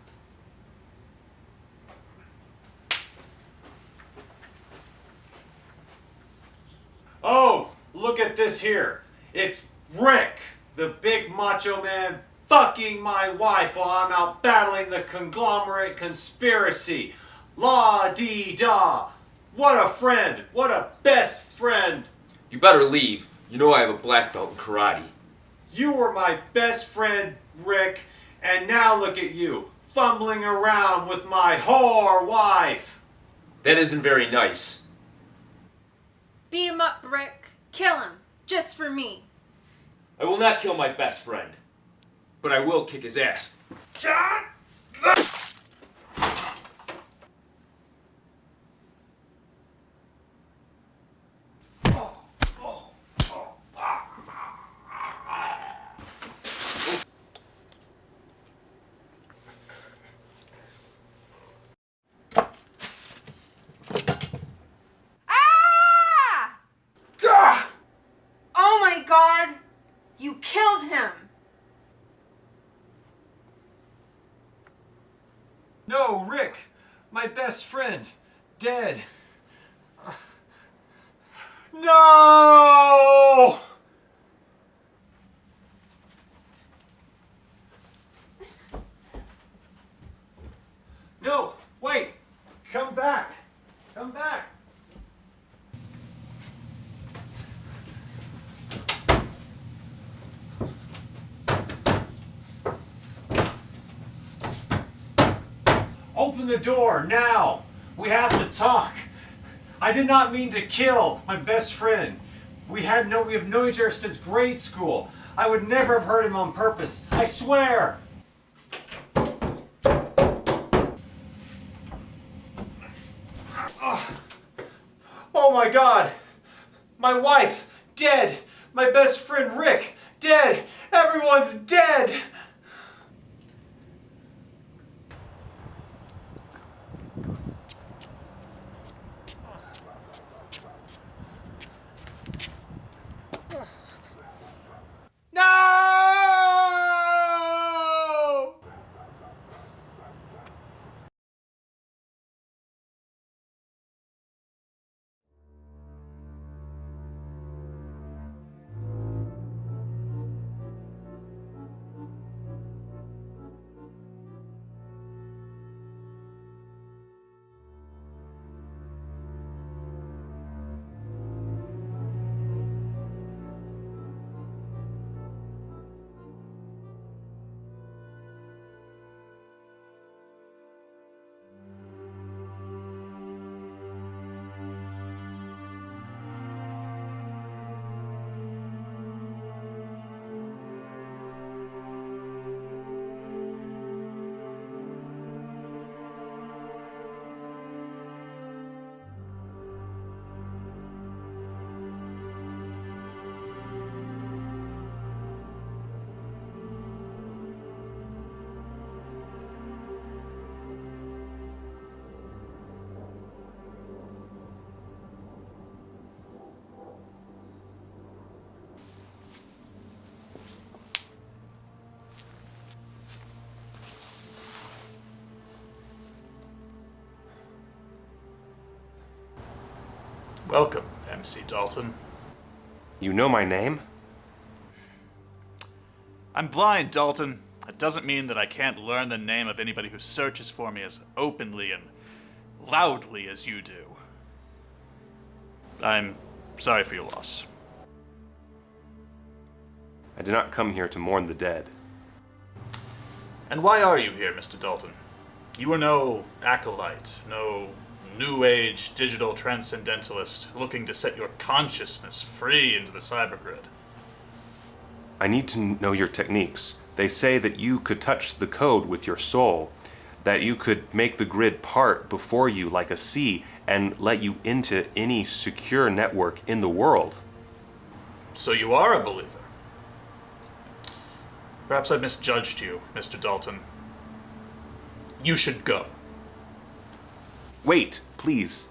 Oh, look at this here. It's Rick, the big macho man, fucking my wife while I'm out battling the conglomerate conspiracy. La-dee-da. What a friend. What a best friend. You better leave. You know I have a black belt in karate. You were my best friend, Rick, and now look at you, fumbling around with my whore wife. That isn't very nice. Beat him up, Rick. Kill him. Just for me. I will not kill my best friend, but I will kick his ass. Oh my God! You killed him! No, Rick, my best friend, dead. No! No, wait, come back, come back. Open the door, now! We have to talk. I did not mean to kill my best friend. We have known each other since grade school. I would never have hurt him on purpose. I swear! Oh my God! My wife, dead! My best friend Rick, dead! Everyone's dead! No! Welcome, MC Dalton. You know my name? I'm blind, Dalton. That doesn't mean that I can't learn the name of anybody who searches for me as openly and loudly as you do. I'm sorry for your loss. I did not come here to mourn the dead. And why are you here, Mr. Dalton? You are no acolyte, no New Age digital transcendentalist looking to set your consciousness free into the cybergrid. I need to know your techniques. They say that you could touch the code with your soul, that you could make the grid part before you like a sea and let you into any secure network in the world. So you are a believer. Perhaps I misjudged you, Mr. Dalton. You should go. Wait, please.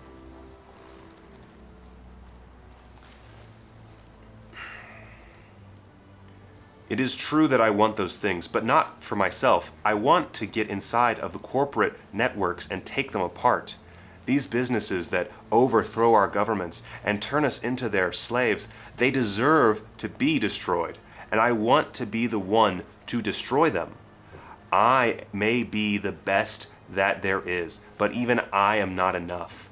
It is true that I want those things, but not for myself. I want to get inside of the corporate networks and take them apart. These businesses that overthrow our governments and turn us into their slaves, they deserve to be destroyed, and I want to be the one to destroy them. I may be the best that there is, but even I am not enough.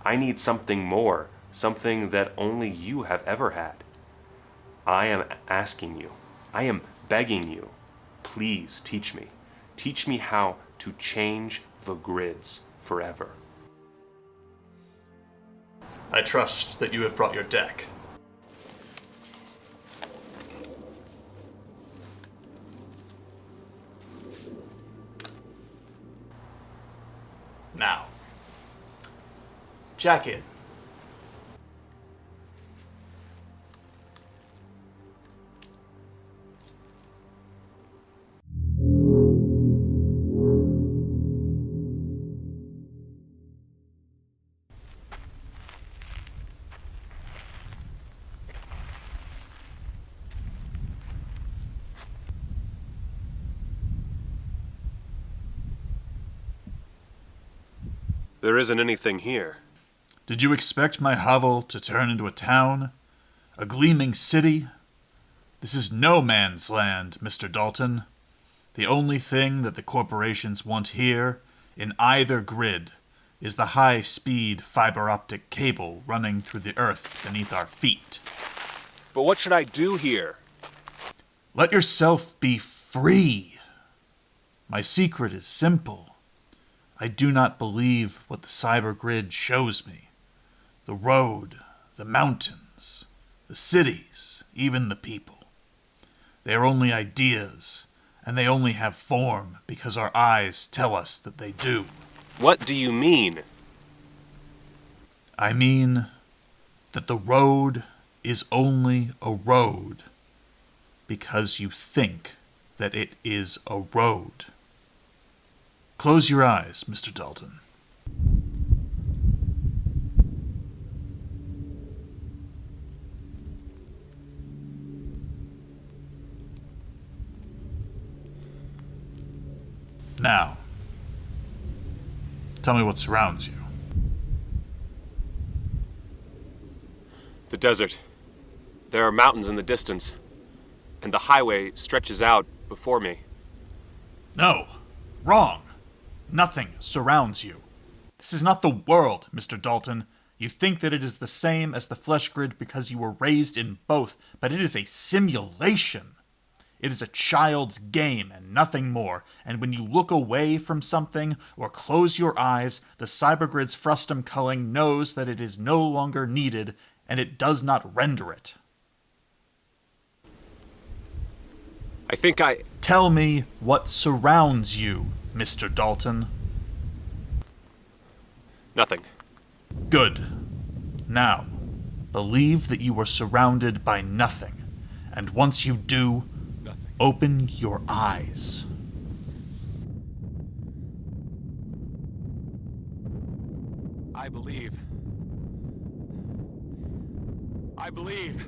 I need something more, something that only you have ever had. I am asking you, I am begging you, please teach me. Teach me how to change the grids forever. I trust that you have brought your deck. Now, jack in. There isn't anything here. Did you expect my hovel to turn into a town? A gleaming city? This is no man's land, Mr. Dalton. The only thing that the corporations want here, in either grid, is the high-speed fiber optic cable running through the earth beneath our feet. But what should I do here? Let yourself be free. My secret is simple. I do not believe what the cybergrid shows me. The road, the mountains, the cities, even the people. They are only ideas, and they only have form because our eyes tell us that they do. What do you mean? I mean that the road is only a road because you think that it is a road. Close your eyes, Mr. Dalton. Now, tell me what surrounds you. The desert. There are mountains in the distance, and the highway stretches out before me. No, wrong. Nothing surrounds you. This is not the world, Mr. Dalton. You think that it is the same as the flesh grid because you were raised in both, but it is a simulation. It is a child's game and nothing more, and when you look away from something or close your eyes, the cybergrid's frustum culling knows that it is no longer needed, and it does not render it. I think I... Tell me what surrounds you, Mr. Dalton. Nothing. Good. Now, believe that you are surrounded by nothing, and once you do, open your eyes. I believe. I believe.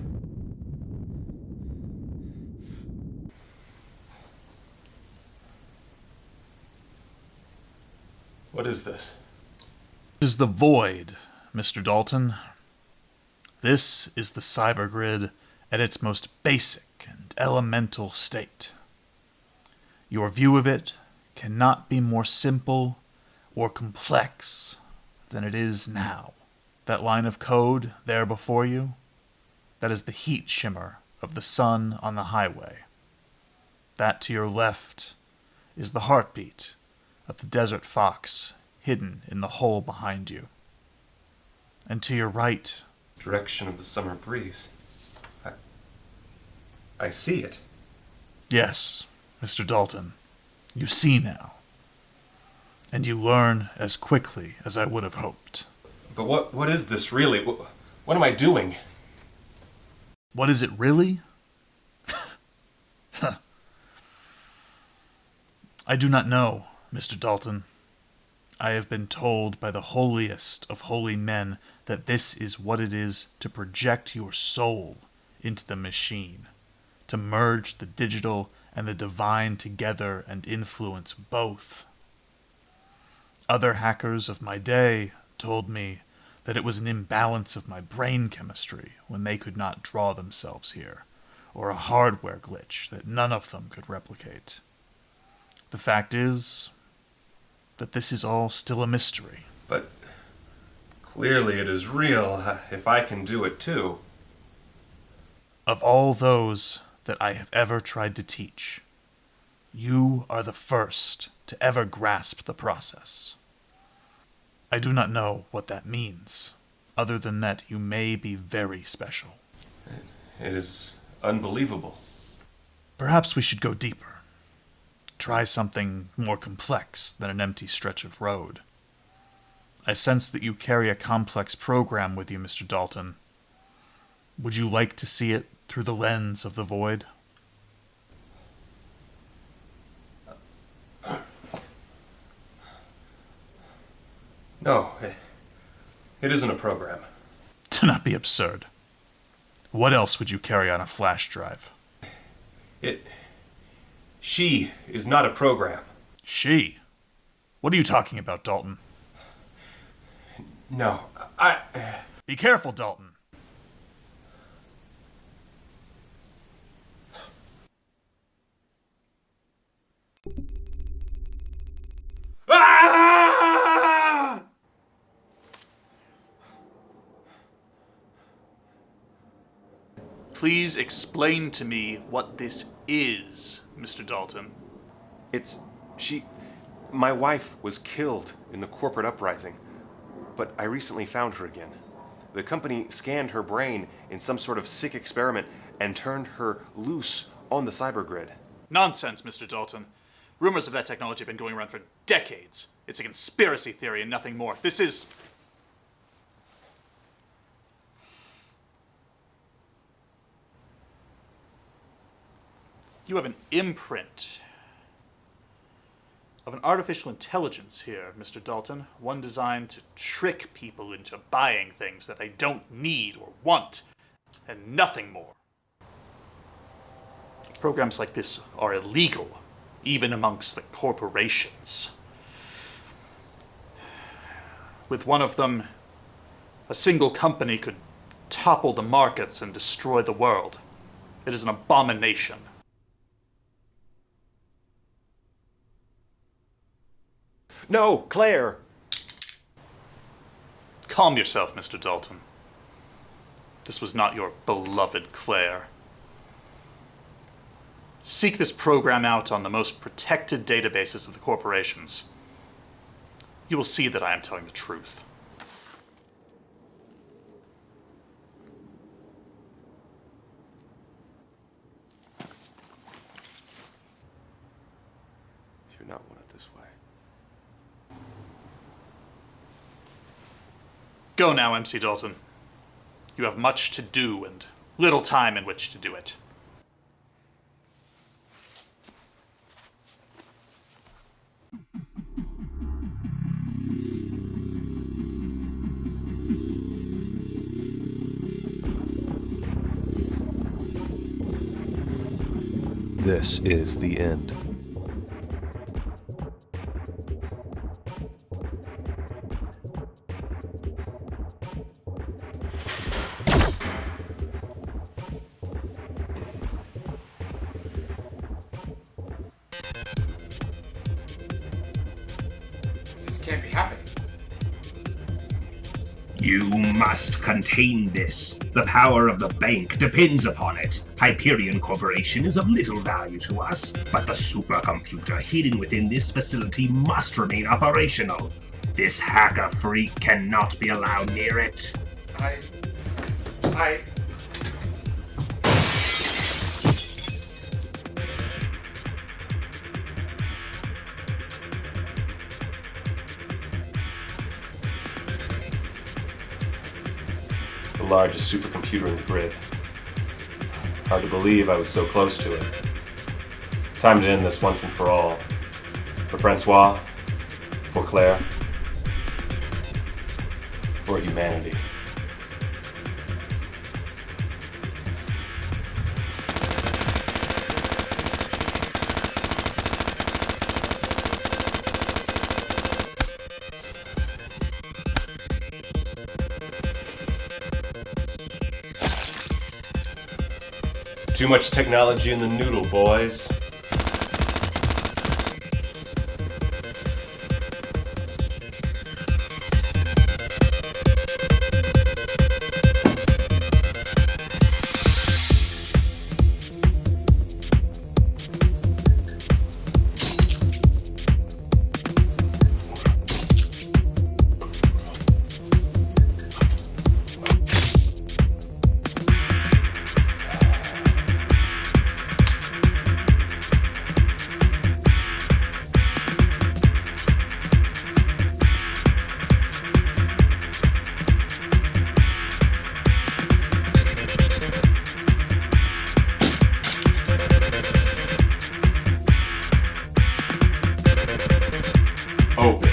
What is this? This is the void, Mr. Dalton. This is the cybergrid at its most basic and elemental state. Your view of it cannot be more simple or complex than it is now. That line of code there before you, that is the heat shimmer of the sun on the highway. That to your left is the heartbeat of the desert fox hidden in the hole behind you. And to your right, Direction of the summer breeze. I see it. yes, Mr. Dalton, you see now. And you learn as quickly as I would have hoped. But what is this really? What am I doing? What is it really? I do not know, Mr. Dalton. I have been told by the holiest of holy men that this is what it is to project your soul into the machine, to merge the digital and the divine together and influence both. Other hackers of my day told me that it was an imbalance of my brain chemistry when they could not draw themselves here, or a hardware glitch that none of them could replicate. The fact is that this is all still a mystery. But clearly it is real, if I can do it too. Of all those that I have ever tried to teach, you are the first to ever grasp the process. I do not know what that means, other than that you may be very special. It is unbelievable. Perhaps we should go deeper. Try something more complex than an empty stretch of road. I sense that you carry a complex program with you, Mr. Dalton. Would you like to see it through the lens of the void? No, it isn't a program. Do not be absurd. What else would you carry on a flash drive? She is not a program. She? What are you talking about, Dalton? No, Be careful, Dalton. Ah! Please explain to me what this is, Mr. Dalton. My wife was killed in the corporate uprising, but I recently found her again. The company scanned her brain in some sort of sick experiment and turned her loose on the cybergrid. Nonsense, Mr. Dalton. Rumors of that technology have been going around for decades. It's a conspiracy theory and nothing more. This is... You have an imprint of an artificial intelligence here, Mr. Dalton. One designed to trick people into buying things that they don't need or want, and nothing more. Programs like this are illegal, even amongst the corporations. With one of them, a single company could topple the markets and destroy the world. It is an abomination. No, Claire! Calm yourself, Mr. Dalton. This was not your beloved Claire. Seek this program out on the most protected databases of the corporations. You will see that I am telling the truth. You do not want it this way. Go now, MC Dalton. You have much to do and little time in which to do it. This is the end. You must contain this. The power of the bank depends upon it. Hyperion Corporation is of little value to us, but the supercomputer hidden within this facility must remain operational. This hacker freak cannot be allowed near it. The largest supercomputer in the grid. Hard to believe I was so close to it. Time to end this once and for all. For Francois, for Claire, for humanity. Too much technology in the noodle, boys. Open.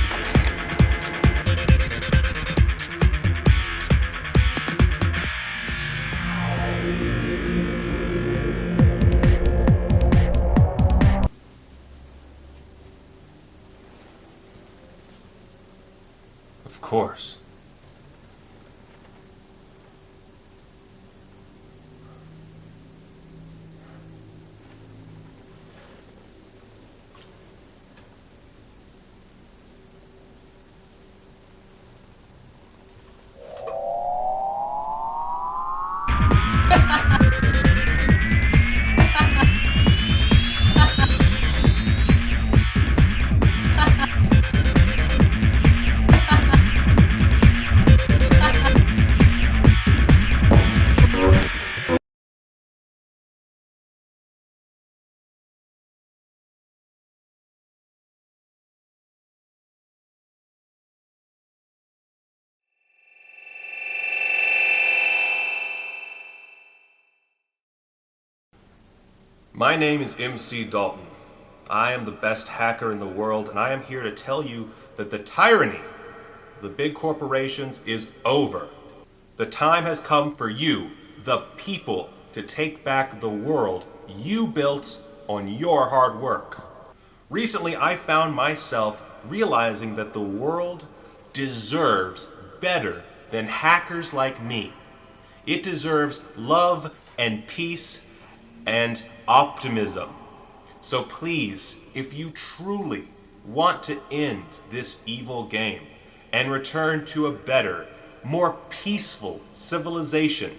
Of course. My name is MC Dalton. I am the best hacker in the world, and I am here to tell you that the tyranny of the big corporations is over. The time has come for you, the people, to take back the world you built on your hard work. Recently, I found myself realizing that the world deserves better than hackers like me. It deserves love and peace and optimism. So please, if you truly want to end this evil game and return to a better, more peaceful civilization,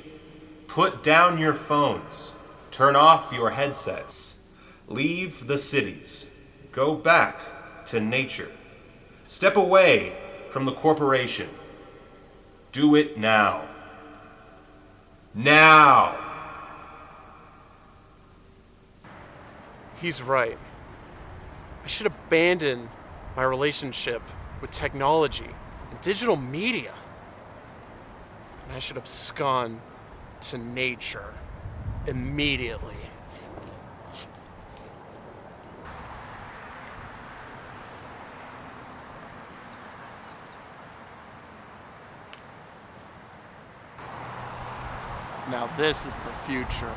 put down your phones, turn off your headsets, leave the cities, go back to nature, step away from the corporation. Do it now. Now! He's right. I should abandon my relationship with technology and digital media. And I should abscond to nature immediately. Now this is the future.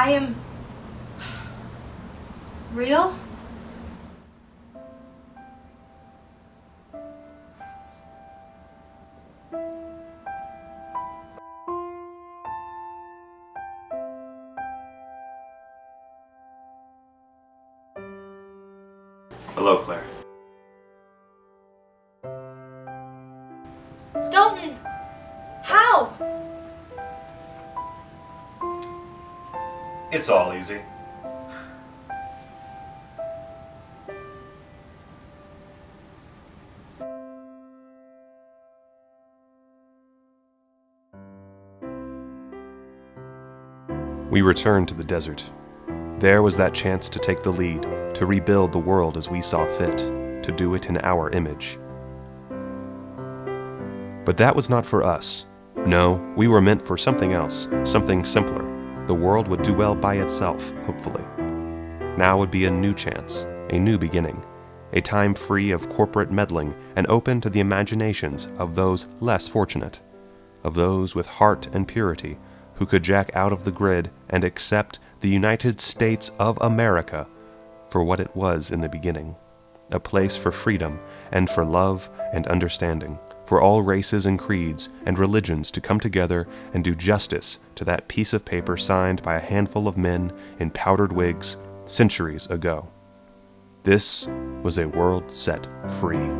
I am real? Hello, Claire. Dalton! How? It's all easy. We returned to the desert. There was that chance to take the lead, to rebuild the world as we saw fit, to do it in our image. But that was not for us. No, we were meant for something else, something simpler. The world would do well by itself, hopefully. Now would be a new chance, a new beginning, a time free of corporate meddling and open to the imaginations of those less fortunate, of those with heart and purity who could jack out of the grid and accept the United States of America for what it was in the beginning, a place for freedom and for love and understanding, for all races and creeds and religions to come together and do justice to that piece of paper signed by a handful of men in powdered wigs centuries ago. This was a world set free.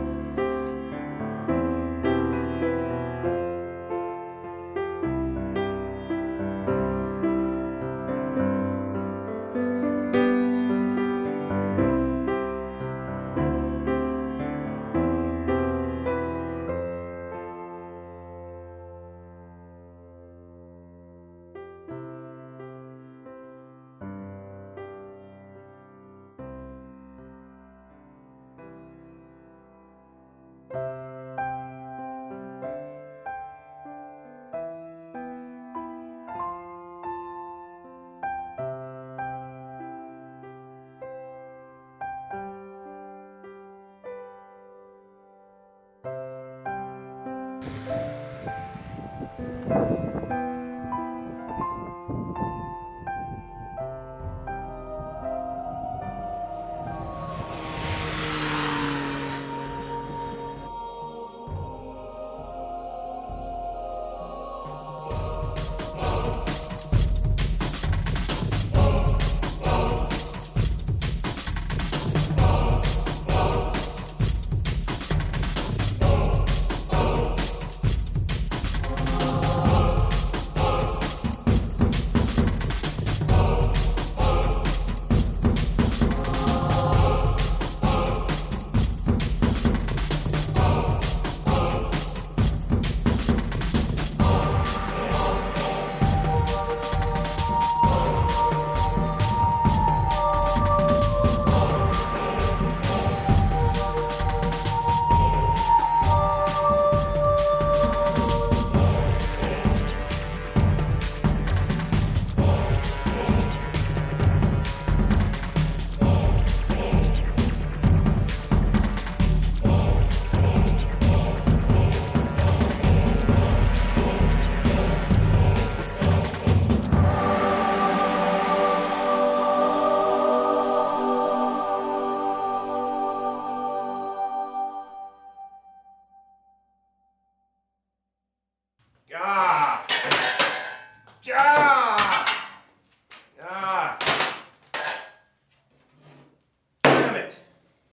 Ah!